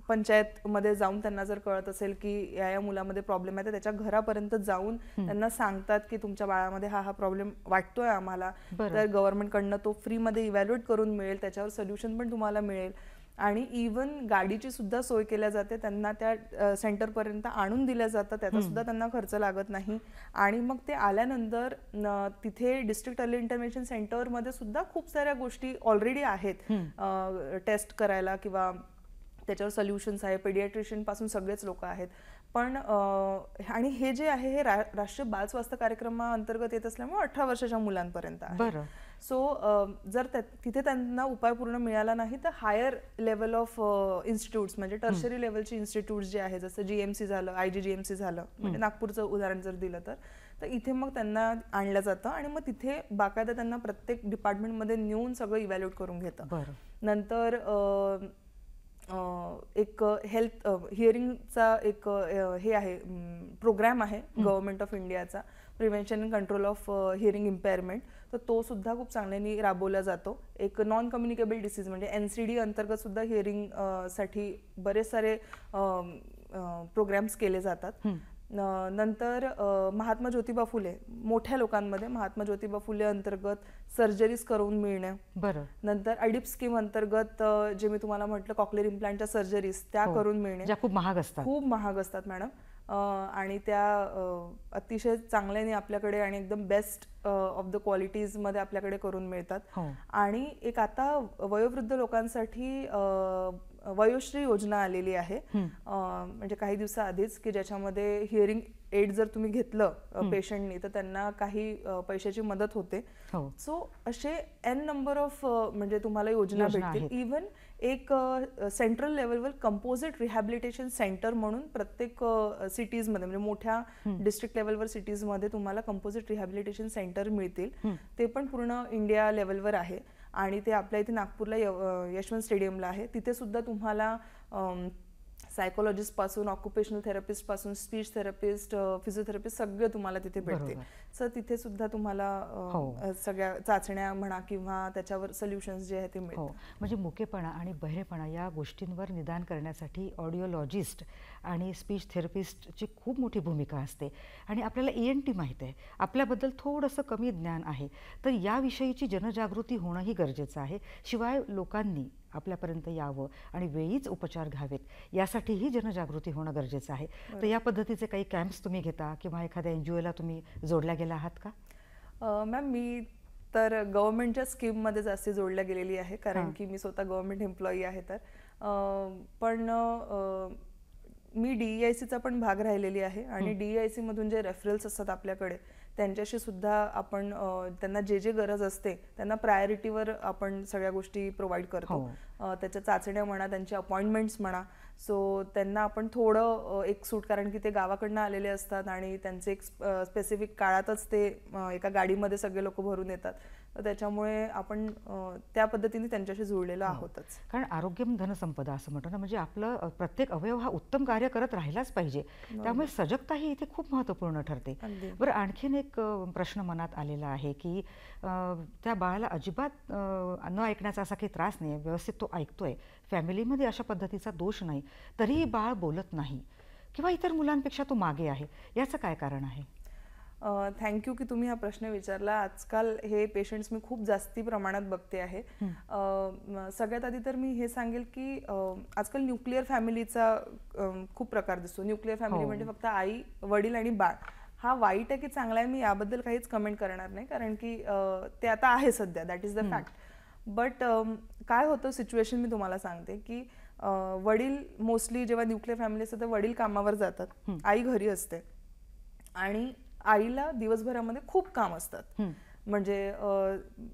पंचायतमध्ये जाऊन त्यांना जर कळत असेल की या मुलामध्ये प्रॉब्लेम आहे तर त्याच्या घरापर्यंत जाऊन त्यांना सांगतात की तुमच्या बाळामध्ये हा प्रॉब्लेम वाटतोय आम्हाला, तर गव्हर्नमेंटकडनं तो फ्रीमध्ये इव्हॅल्युएट करून मिळेल, त्याच्यावर सोल्युशन पण तुम्हाला मिळेल. आणि इवन गाडीची सुद्धा सोय केल्या जाते, त्यांना त्या सेंटरपर्यंत आणून दिल्या जातं, त्याचा सुद्धा त्यांना खर्च लागत नाही. आणि मग ते आल्यानंतर तिथे डिस्ट्रिक्ट अर्ली इंटरव्हेन्शन सेंटरमध्ये सुद्धा खूप साऱ्या गोष्टी ऑलरेडी आहेत टेस्ट करायला किंवा त्याच्यावर सोल्युशन्स आहे. पेडियाट्रिशियन पासून सगळेच लोक आहेत. पण आणि हे जे आहे हे राष्ट्रीय बाल स्वास्थ्य कार्यक्रमाअंतर्गत येत असल्यामुळे 18 वर्षाच्या मुलांपर्यंत आहे. सो जर तिथे त्यांना उपाय पूर्ण मिळाला नाही तर हायर लेवल ऑफ इन्स्टिट्यूट्स म्हणजे टर्शरी लेवलचे इन्स्टिट्यूट्स जे आहे जसं GMC झालं, IGGMC झालं, म्हणजे नागपूरचं उदाहरण जर दिलं तर इथे मग त्यांना आणलं जातं आणि मग तिथे बाकायदा त्यांना प्रत्येक डिपार्टमेंटमध्ये नेऊन सगळं इव्हॅल्युएट करून घेतं. नंतर एक हेल्थ हिअरिंगचा एक हे आहे प्रोग्राम आहे गव्हर्नमेंट ऑफ इंडियाचा, prevention and control of hearing इम्पेअरमेंट, तर तो सुद्धा खूप चांगल्याने राबवला जातो. एक नॉन कम्युनिकेबल डिसीज म्हणजे NCD अंतर्गत सुद्धा हिअरिंग साठी बरेच सारे प्रोग्राम्स केले जातात. नंतर महात्मा ज्योतिबा फुले, मोठ्या लोकांमध्ये महात्मा ज्योतिबा फुले अंतर्गत सर्जरीज करून मिळणे. नंतर अडिप स्कीम अंतर्गत जे मी तुम्हाला म्हटलं कॉक्लिअर इम्प्लांटच्या सर्जरीज त्या करून मिळणे, खूप महाग असतात मॅडम. आणि त्या अतिशय चांगल्याने आपल्याकडे आणि एकदम बेस्ट ऑफ द क्वालिटीज मध्ये आपल्याकडे करून मिळतात. आणि एक आता वयोवृद्ध लोकांसाठी वयोश्री योजना आलेली आहे म्हणजे काही दिवसाआधीच की ज्याच्यामध्ये हिअरिंग एड जर तुम्ही घेतलं पेशंटनी तर त्यांना काही पैशाची मदत होते. सो असे n नंबर ऑफ म्हणजे तुम्हाला योजना भेटतील. इव्हन एक सेंट्रल लेवलवर कंपोजिट रिहॅबिलिटेशन सेंटर म्हणून प्रत्येक सिटीजमध्ये म्हणजे मोठ्या डिस्ट्रिक्ट लेवलवर सिटीजमध्ये तुम्हाला कंपोजिट रिहॅबिलिटेशन सेंटर मिळतील. ते पण पूर्ण इंडिया लेवलवर आहे आणि ते आपल्या इथे नागपूरला यशवंत स्टेडियमला आहे. तिथे सुद्धा तुम्हाला सायकोलॉजिस्ट पासून, ऑक्युपेशनल थेरपिस्ट पासून, स्पीच थेरपिस्ट, फिजिओथेरपिस्ट सगळे तुम्हाला तिथे भेटतील. सर तिथे सुद्धा तुम्हाला सगळ्या चाचण्या म्हणा किंवा त्याच्यावर सोल्युशन्स जे आहे ते मिळतात. म्हणजे मुकेपणा आणि बहिरेपणा या गोष्टींवर निदान करण्यासाठी ऑडिओलॉजिस्ट आणि स्पीच थेरपिस्टची खूप मोठी भूमिका असते. आणि आपल्याला ENT माहीत आहे, आपल्याबद्दल थोडंसं कमी ज्ञान आहे, तर याविषयीची जनजागृती होणंही गरजेचं आहे. शिवाय लोकांनी आपल्यापर्यंत यावं आणि वेळीच उपचार घ्यावेत यासाठीही जनजागृती होणं गरजेचं आहे. तर या पद्धतीचे काही कॅम्प्स तुम्ही घेता किंवा एखाद्या NGOला तुम्ही जोडल्या गेला आहात का? मॅम मी तर गव्हर्नमेंटच्या स्कीममध्ये जास्ती जोडल्या गेलेली आहे कारण की मी स्वतः गव्हर्नमेंट एम्प्लॉई आहे. तर पण मी DEICचा पण भाग राहिलेली आहे आणि DEIC मधून जे रेफरल्स असतात आपल्याकडे त्यांच्याशी सुद्धा आपण त्यांना जे जे गरज असते त्यांना प्रायोरिटीवर आपण सगळ्या गोष्टी प्रोव्हाइड करतो. त्याच्या चाचण्या म्हणा, त्यांचे अपॉइंटमेंट्स म्हणा. सो त्यांना आपण थोडं एक सूट, कारण की ते गावाकडनं आलेले असतात आणि त्यांचे एक स्पेसिफिक काळातच ते एका गाडीमध्ये सगळे लोक भरून येतात. तर त्याच्यामुळे आपण त्या पद्धतीने त्यांच्याशी जुळलेलो आहोतच. कारण आरोग्यम धनसंपदा असं म्हणतो ना, म्हणजे आपलं प्रत्येक अवयव हा उत्तम कार्य करत राहिलाच पाहिजे. त्यामुळे सजगता ही इथे खूप महत्त्वपूर्ण ठरते. बरं, आणखीन एक प्रश्न मनात आलेला आहे की त्या बाळाला अजिबात न ऐकण्याचा असा काही त्रास नाही, व्यवस्थित तो ऐकतोय, फॅमिलीमध्ये अशा पद्धतीचा दोष नाही, तरीही बाळ बोलत नाही किंवा इतर मुलांपेक्षा तो मागे आहे, याचं काय कारण आहे? थँक्यू की तुम्ही हा प्रश्न विचारला. आजकाल हे पेशंट्स मी खूप जास्ती प्रमाणात बघते आहे. सगळ्यात आधी तर मी हे सांगेल की आजकाल न्यूक्लिअर फॅमिलीचा खूप प्रकार दिसतो. न्यूक्लिअर फॅमिली म्हणजे फक्त आई, वडील आणि बाळ. हा वाईट आहे की चांगला आहे, मी याबद्दल काहीच कमेंट करणार नाही, कारण की ते आता आहे सध्या, that is the fact. But काय होतं सिच्युएशन मी तुम्हाला सांगते की वडील मोस्टली जेव्हा न्यूक्लिअर फॅमिली असते तर वडील कामावर जातात, आई घरी असते आणि आईला दिवसभरामध्ये खूप काम असतात. म्हणजे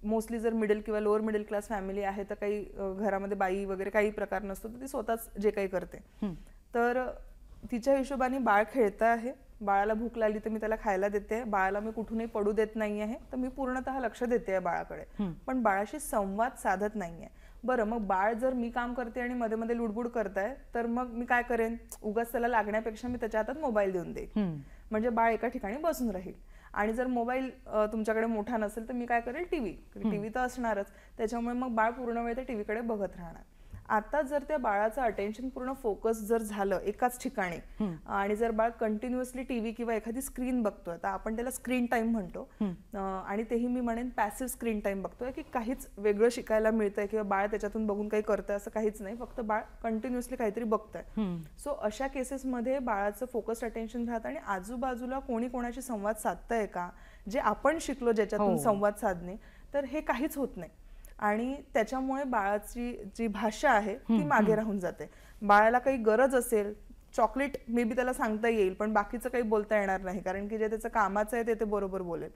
मोस्टली जर मिडल किंवा लोअर मिडल क्लास फॅमिली आहे तर काही घरामध्ये बाई वगैरे काही प्रकार नसतो, तर ती स्वतःच जे काही करते. तर तिच्या हिशोबाने बाळ खेळतं आहे, बाळाला भूक लागली तर मी त्याला खायला देते, बाळाला मी कुठूनही पडू देत नाही आहे, तर मी पूर्णतः लक्ष देते बाळाकडे, पण बाळाशी संवाद साधत नाहीये. बरं, मग बाळ जर मी काम करते आणि मध्ये मध्ये लुडबुड करताय तर मग मी काय करेन, उगाच त्याला लागण्यापेक्षा मी त्याच्या हातात मोबाईल देऊन देईन, म्हणजे बाळ एका ठिकाणी बसून राहील. आणि जर मोबाईल तुमच्याकडे मोठा नसेल तर मी काय करेल, टीव्ही तर असणारच, त्याच्यामुळे मग बाळ पूर्ण वेळ त्या टीव्हीकडे बघत राहणार. आता जर त्या बाळाचं अटेन्शन पूर्ण फोकस जर झालं एकाच ठिकाणी आणि जर बाळ कंटिन्युअसली टीव्ही किंवा एखादी स्क्रीन बघतोय, तर आपण त्याला स्क्रीन टाइम म्हणतो, आणि तेही मी म्हणेन पॅसिव्ह स्क्रीन टाइम बघतोय, की काहीच वेगळं शिकायला मिळतंय किंवा बाळ त्याच्यातून बघून काही करतंय असं काहीच नाही, फक्त बाळ कंटिन्युअसली काहीतरी बघतंय. सो अशा केसेसमध्ये बाळाचं फोकस अटेन्शन राहतं आणि आजूबाजूला कोणी कोणाशी संवाद साधतंय का, जे आपण शिकलो ज्याच्यातून संवाद साधणे, तर हे काहीच होत नाही. आणि त्याच्यामुळे बाळाची जी भाषा आहे ती मागे राहून जाते. बाळाला काही गरज असेल, चॉकलेट मे बी त्याला सांगता येईल, पण बाकीचं काही बोलता येणार नाही, कारण की जे त्याचं कामाचं आहे ते बरोबर बोलेल.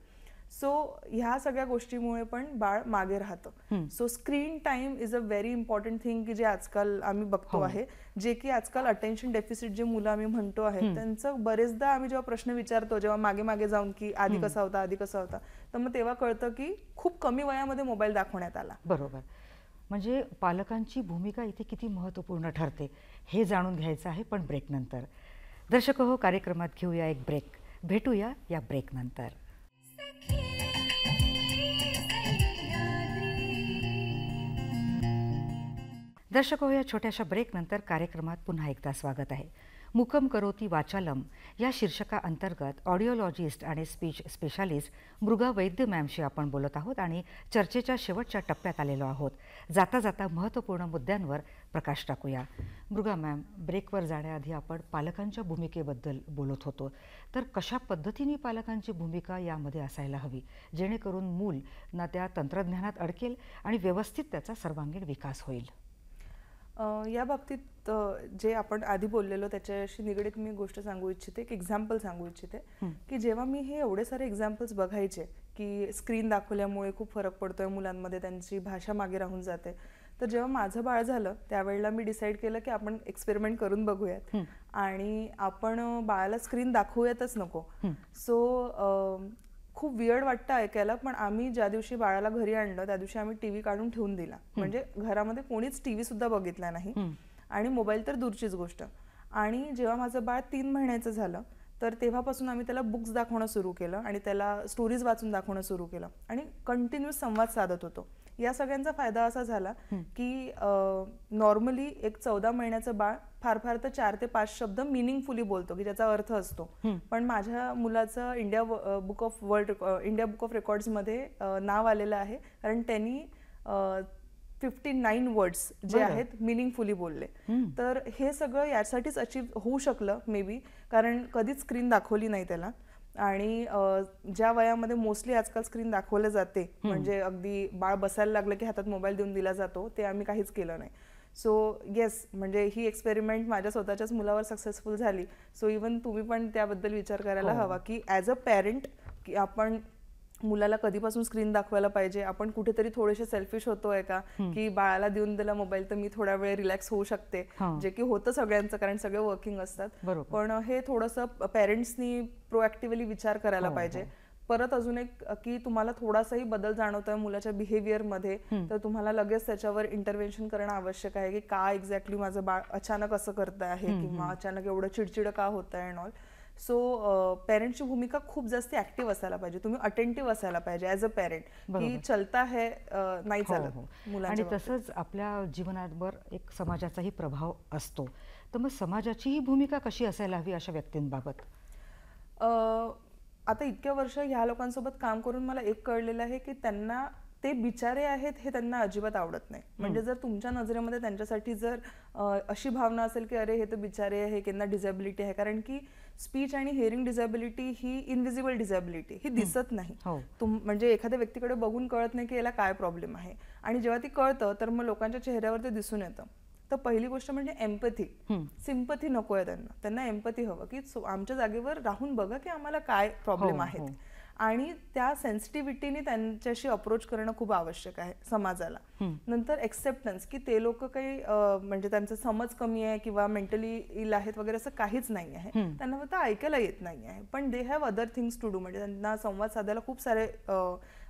सो ह्या सगळ्या गोष्टीमुळे पण बाळ मागे राहतं. So screen time is a very important thing की जे आजकाल आम्ही बघतो आहे, जे की आजकाल अटेन्शन डेफिसिट जे मुलं आम्ही म्हणतो आहे त्यांचं बरेचदा आम्ही जेव्हा प्रश्न विचारतो, जेव्हा मागे मागे जाऊन की आधी कसा होता, तर मग तेव्हा कळतं की खूप कमी वयामध्ये मोबाईल दाखवण्यात आला. बरोबर. म्हणजे पालकांची भूमिका इथे किती महत्त्वपूर्ण ठरते हे जाणून घ्यायचं आहे, पण ब्रेकनंतर. दर्शक हो, कार्यक्रमात घेऊया एक ब्रेक. भेटूया या ब्रेकनंतर. दर्शक हो, या छोट्याशा ब्रेकनंतर कार्यक्रमात पुन्हा एकदा स्वागत आहे. मुकम करोती वाचालम या शीर्षकाअंतर्गत ऑडिओलॉजिस्ट आणि स्पीच स्पेशालिस्ट मृगा वैद्य मॅमशी आपण बोलत आहोत आणि चर्चेच्या शेवटच्या टप्प्यात आलेलो आहोत. जाता जाता महत्त्वपूर्ण मुद्द्यांवर प्रकाश टाकूया. मृगा मॅम, ब्रेकवर जाण्याआधी आपण पालकांच्या भूमिकेबद्दल बोलत होतो, तर कशा पद्धतीने पालकांची भूमिका यामध्ये असायला हवी, जेणेकरून मूल ना त्या तंत्रज्ञानात अडकेल आणि व्यवस्थित त्याचा सर्वांगीण विकास होईल? या बाबतीत जे आपण आधी बोललेलो त्याच्याशी निगडीत मी गोष्ट सांगू इच्छिते, एक एक्झाम्पल सांगू इच्छिते, की जेव्हा मी हे एवढे सारे एक्झाम्पल्स बघायचे की स्क्रीन दाखवल्यामुळे खूप फरक पडतोय मुलांमध्ये, त्यांची भाषा मागे राहून जाते, तर जेव्हा माझं बाळ झालं त्यावेळेला मी डिसाईड केलं की आपण एक्सपेरिमेंट करून बघूयात आणि आपण बाळाला स्क्रीन दाखवूयातच नको. सो खूप वियर्ड वाटतं ऐकायला, पण आम्ही ज्या दिवशी बाळाला घरी आणलं त्या दिवशी आम्ही टीव्ही काढून ठेवून दिला, म्हणजे घरामध्ये कोणीच टीव्ही सुद्धा बघितला नाही आणि मोबाईल तर दूरचीच गोष्ट. आणि जेव्हा माझं बाळ 3 महिन्याचं झालं तर तेव्हापासून आम्ही त्याला बुक्स दाखवणं सुरू केलं आणि त्याला स्टोरीज वाचून दाखवणं सुरू केलं आणि कंटिन्यूस संवाद साधत होतो. या सगळ्यांचा फायदा असा झाला की नॉर्मली एक 14 महिन्याचं बाळ फार फार तर 4 ते 5 शब्द मिनिंगफुली बोलतो की ज्याचा अर्थ असतो, पण माझ्या मुलाचं इंडिया बुक ऑफ रेकॉर्ड्समध्ये नाव आलेलं आहे, कारण त्यांनी 59 वर्ड्स जे आहेत मिनिंगफुली बोलले. तर हे सगळं यासाठीच अचीव्ह होऊ शकलं मे बी, कारण कधीच स्क्रीन दाखवली नाही त्याला. आणि ज्या वयामध्ये मोस्टली आजकाल स्क्रीन दाखवलं जाते, म्हणजे अगदी बाळ बसायला लागलं की हातात मोबाईल देऊन दिला जातो, ते आम्ही काहीच केलं नाही. सो येस, म्हणजे ही एक्सपेरिमेंट माझ्या स्वतःच्याच मुलावर सक्सेसफुल झाली. सो इवन तुम्ही पण त्याबद्दल विचार करायला हवा की ॲज अ पॅरेंट की आपण मुलाला कधीपासून स्क्रीन दाखवायला पाहिजे, आपण कुठेतरी थोडेसे सेल्फिश होतोय का, की बाळाला देऊन दिला मोबाईल तर मी थोडा वेळ रिलॅक्स होऊ शकते, जे की होतं सगळ्यांचं, कारण सगळे वर्किंग असतात. पण हे थोडंसं पेरेंट्सनी प्रोएक्टिव्हली विचार करायला पाहिजे. परत अजून एक की तुम्हाला थोडासाही बदल जाणवतोय मुलाच्या बिहेवियरमध्ये, तर तुम्हाला लगेच त्याच्यावर इंटरव्हेन्शन करणं आवश्यक आहे की का एक्झॅक्टली माझं बाळ अचानक असं करत आहे किंवा अचानक एवढं चिडचिड का होत आहे अँड ऑल. सो पेरेंटची भूमिका खूप जास्त ऍक्टिव्ह असायला पाहिजे, तुम्ही अटेंटिव्ह असायला पाहिजे ॲज अ पेरेंट, की चलता है नाही चालत मुलांच्या. आणि तसंच आपल्या जीवनावर एक समाजाचाही प्रभाव असतो, तर मग समाजाचीही भूमिका कशी असायला हवी अशा व्यक्तींबाबत? आता इतक्या वर्ष ह्या लोकांसोबत काम करून मला एक कळलेलं आहे की त्यांना ते बिचारे आहेत हे त्यांना अजिबात आवडत नाही. म्हणजे जर तुमच्या नजरेमध्ये त्यांच्यासाठी जर अशी भावना असेल की अरे हे तर बिचारे आहे, त्यांना डिझॅबिलिटी आहे, कारण की स्पीच आणि हिअरिंग डिझॅबिलिटी ही इनव्हिजिबल डिझॅबिलिटी, ही दिसत नाही. म्हणजे एखाद्या व्यक्तीकडे बघून कळत नाही की याला काय प्रॉब्लेम आहे, आणि जेव्हा ती कळतं तर मग लोकांच्या चेहऱ्यावर ते दिसून येतं. तर पहिली गोष्ट म्हणजे एम्पथी, सिंपथी नको आहे त्यांना एम्पथी हवं की आमच्या जागेवर राहून बघा की आम्हाला काय प्रॉब्लेम आहेत, आणि त्या सेन्सिटिव्हिटीने त्यांच्याशी अप्रोच करणं खूप आवश्यक आहे समाजाला. नंतर एक्सेप्टन्स, की ते लोक काही म्हणजे त्यांचा समज कमी आहे किंवा मेंटली इल आहेत वगैरे असं काहीच नाही आहे, त्यांना फक्त ऐकायला येत नाही आहे, पण they have other things to do. म्हणजे त्यांना संवाद साधायला खूप सारे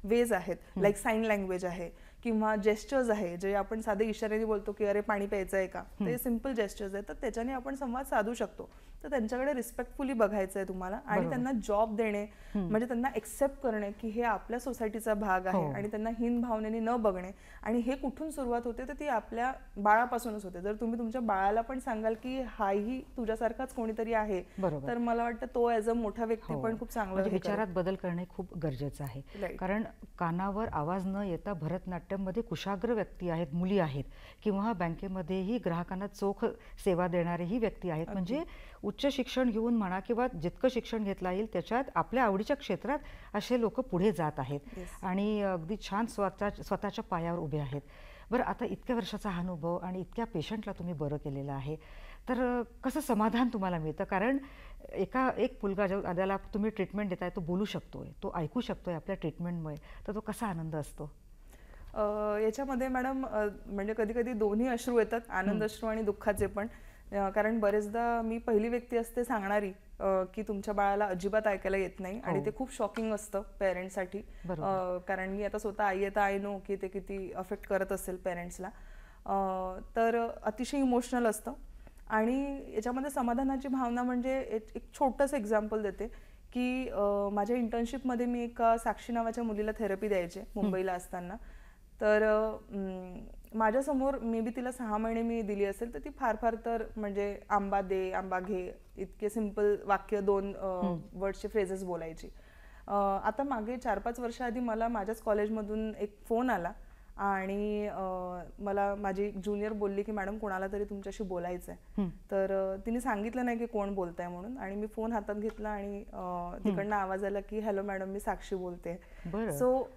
वेज आहेत, लाईक साईन लँग्वेज आहे किंवा जेस्चर्स आहे, जे आपण साधे इशाऱ्याने बोलतो की अरे पाणी प्यायचं आहे का, ते सिम्पल जेस्चर्स आहेत, तर त्याच्याने आपण संवाद साधू शकतो. तर त्यांच्याकडे रिस्पेक्टफुली बघायचं आहे तुम्हाला, आणि त्यांना जॉब देणे, म्हणजे त्यांना एक्सेप्ट करणे की हे आपल्या सोसायटीचा भाग आहे, आणि त्यांना हीन भावनेने न बघणे. आणि हे कुठून सुरुवात होते, तर ती आपल्या बाळापासूनच होते. जर तुम्ही तुमच्या बाळाला पण सांगाल की हाही तुझ्यासारखाच कोणीतरी आहे, तर मला वाटतं तो ॲज अ मोठा व्यक्ती पण खूप चांगला विचारात बदल करणे खूप गरजेचं आहे. कारण कानावर आवाज न येता भरतनाट्यममध्ये कुशाग्र व्यक्ती आहेत, मुली आहेत, किंवा बँकेमध्येही ग्राहकांना चोख सेवा देणारेही व्यक्ती आहेत. म्हणजे उच्च शिक्षण घेऊन म्हणा किंवा जितकं शिक्षण घेतलं येईल त्याच्यात आपल्या आवडीच्या क्षेत्रात असे लोक पुढे जात आहेत आणि अगदी छान स्वतःच्या पायावर उभे आहेत. बरं, आता इतक्या वर्षाचा हा अनुभव आणि इतक्या पेशंटला तुम्ही बरं केलेलं आहे, तर कसं समाधान तुम्हाला मिळतं? कारण एक मुलगा ज्याला तुम्ही ट्रीटमेंट देताय तो बोलू शकतोय, तो ऐकू शकतोय आपल्या ट्रीटमेंटमुळे, तर तो कसा आनंद असतो? याच्यामध्ये मॅडम म्हणजे कधी कधी दोन्ही अश्रू येतात, आनंद अश्रू आणि दुःखाचे पण. कारण बरेचदा मी पहिली व्यक्ती असते सांगणारी की तुमच्या बाळाला अजिबात ऐकायला येत नाही, आणि ते खूप शॉकिंग असतं पेरेंट्ससाठी. कारण मी आता स्वतः आई आहे तर आय नो की ते किती अफेक्ट करत असेल पेरेंट्सला. तर अतिशय इमोशनल असतं. आणि याच्यामध्ये समाधानाची भावना म्हणजे एक छोटंसं एक्झाम्पल देते की माझ्या इंटर्नशिपमध्ये मी एका साक्षी नावाच्या मुलीला थेरपी द्यायचे मुंबईला असताना. तर माझ्यासमोर मे बी तिला 6 महिने मी दिली असेल, तर ती फार फार तर म्हणजे आंबा दे, आंबा घे, इतके सिंपल वाक्य, 2 वर्ड्सचे फ्रेजेस बोलायची. आता मागे 4-5 वर्ष आधी मला माझ्याच कॉलेजमधून एक फोन आला, आणि मला माझी ज्युनियर बोलली की मॅडम कोणाला तरी तुमच्याशी बोलायचं आहे. तर तिने सांगितलं नाही की कोण बोलताय म्हणून, आणि मी फोन हातात घेतला आणि तिकडनं आवाज आला की हॅलो मॅडम, मी साक्षी बोलते. सो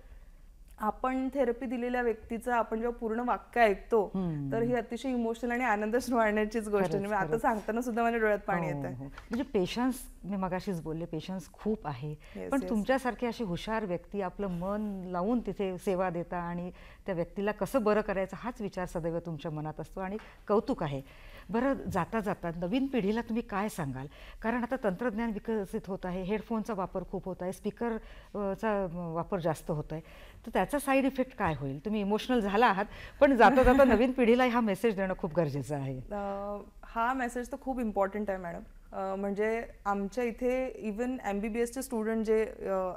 आपण थेरपी दिलेल्या व्यक्तीचं आपण जेव्हा पूर्ण वाक्य ऐकतो तर ही अतिशय इमोशनल आणि आनंद वाढण्याचीच गोष्ट आहे. आता सांगताना सुद्धा माझ्या डोळ्यात पाणी येतं. म्हणजे पेशन्स, मी मगाशीच बोलले, पेशन्स खूप आहे, पण तुमच्यासारखी अशी हुशार व्यक्ती आपलं मन लावून तिथे सेवा देता आणि त्या व्यक्तीला कसं बरं करायचं हाच विचार सदैव तुमच्या मनात असतो, आणि कौतुक आहे. बरं, जाता जाता नवीन पिढीला तुम्ही काय सांगाल? कारण आता तंत्रज्ञान विकसित होत आहे, हेडफोनचा वापर खूप होत आहे, स्पीकरचा वापर जास्त होत आहे, तर त्याचा साईड इफेक्ट काय होईल? तुम्ही इमोशनल झाला आहात, पण जाता जाता नवीन पिढीला हा मेसेज देणं खूप गरजेचं आहे. हा मेसेज तर खूप इम्पॉर्टंट आहे मॅडम. म्हणजे आमच्या इथे इवन MBBSचे स्टुडंट जे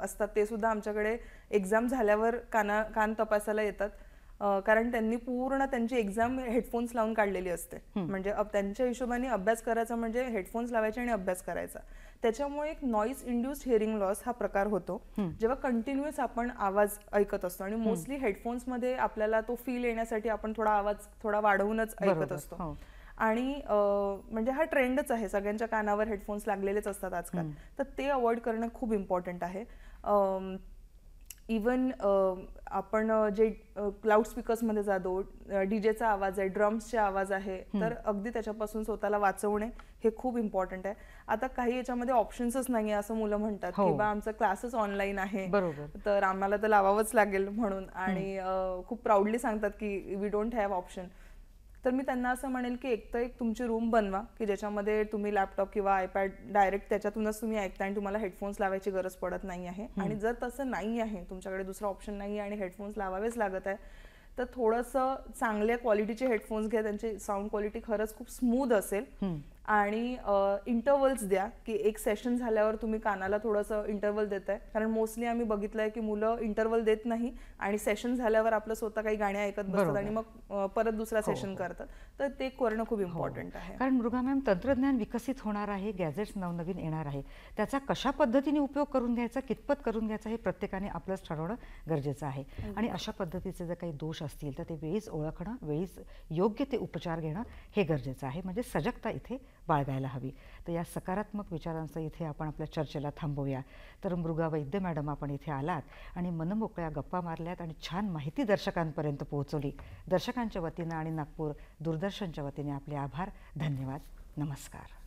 असतात ते सुद्धा आमच्याकडे एक्झाम झाल्यावर कान तपासायला येतात, कारण त्यांनी पूर्ण त्यांची एक्झाम हेडफोन्स लावून काढलेली असते. म्हणजे त्यांच्या हिशोबाने अभ्यास करायचा म्हणजे हेडफोन्स लावायचे आणि अभ्यास करायचा. त्याच्यामुळे एक नॉईज इंड्युस्ड हिअरिंग लॉस हा प्रकार होतो, जेव्हा कंटिन्युअस आपण आवाज ऐकत असतो, आणि मोस्टली हेडफोन्समध्ये आपल्याला तो फील येण्यासाठी आपण आवाज थोडा वाढवूनच ऐकत असतो. आणि म्हणजे हा ट्रेंडच आहे, सगळ्यांच्या कानावर हेडफोन्स लागलेलेच असतात आजकाल, तर ते अवॉइड करणं खूप इम्पॉर्टंट आहे. इवन आपण जे लाऊडस्पीकर्समध्ये जातो, डीजेचा आवाज आहे, ड्रम्सचे आवाज आहे, तर अगदी त्याच्यापासून स्वतःला वाचवणे हे खूप इम्पॉर्टंट आहे. आता काही याच्यामध्ये ऑप्शन्सच नाही आहे असं मुलं म्हणतात की बा आमचं क्लासेस ऑनलाईन आहे, तर आम्हाला तर लावावंच लागेल म्हणून, आणि खूप प्राऊडली सांगतात की वी डोंट हॅव ऑप्शन. तर मी त्यांना असं म्हणेल की एक तर एक तुमची रूम बनवा की ज्याच्यामध्ये तुम्ही लॅपटॉप किंवा आयपॅड डायरेक्ट त्याच्यातूनच तुम्ही ऐकता आणि तुम्हाला हेडफोन्स लावायची गरज पडत नाही आहे. आणि जर तसं नाही आहे, तुमच्याकडे दुसरा ऑप्शन नाही आहे आणि हेडफोन्स लावावेच लागत आहे, तर थोडंसं चांगल्या क्वालिटीचे हेडफोन्स घ्या. त्यांची साऊंड क्वालिटी खरंच खूप स्मूथ असेल. आणि इंटरवल्स द्या की एक सेशन झाल्यावर तुम्ही कानाला थोडंसं इंटरवल देताय, कारण मोस्टली आम्ही बघितलंय की मुलं इंटरवल देत नाही आणि सेशन झाल्यावर आपलं स्वतः काही गाणी ऐकत बसतात आणि मग परत दुसरा सेशन करतात. तर ते करणं खूप इम्पॉर्टंट आहे. कारण मृगा मॅम, तंत्रज्ञान विकसित होणार आहे, गॅजेट्स नवनवीन येणार आहे, त्याचा कशा पद्धतीने उपयोग करून घ्यायचा, कितपत करून घ्यायचा हे प्रत्येकाने आपलंच ठरवणं गरजेचं आहे. आणि अशा पद्धतीचे जर काही दोष असतील तर ते वेळीच ओळखणं, वेळीच योग्य ते उपचार घेणं हे गरजेचं आहे. म्हणजे सजगता इथे बाळगायला हवी. तर या सकारात्मक विचारांचं इथे आपण आपल्या चर्चेला थांबवूया. तर मृगा वैद्य मॅडम, आपण इथे आलात आणि मनमोकळ्या गप्पा मारल्यात आणि छान माहिती दर्शकांपर्यंत पोहोचवली. दर्शकांच्या वतीनं आणि नागपूर दूरदर्शनच्या वतीने आपले आभार, धन्यवाद, नमस्कार.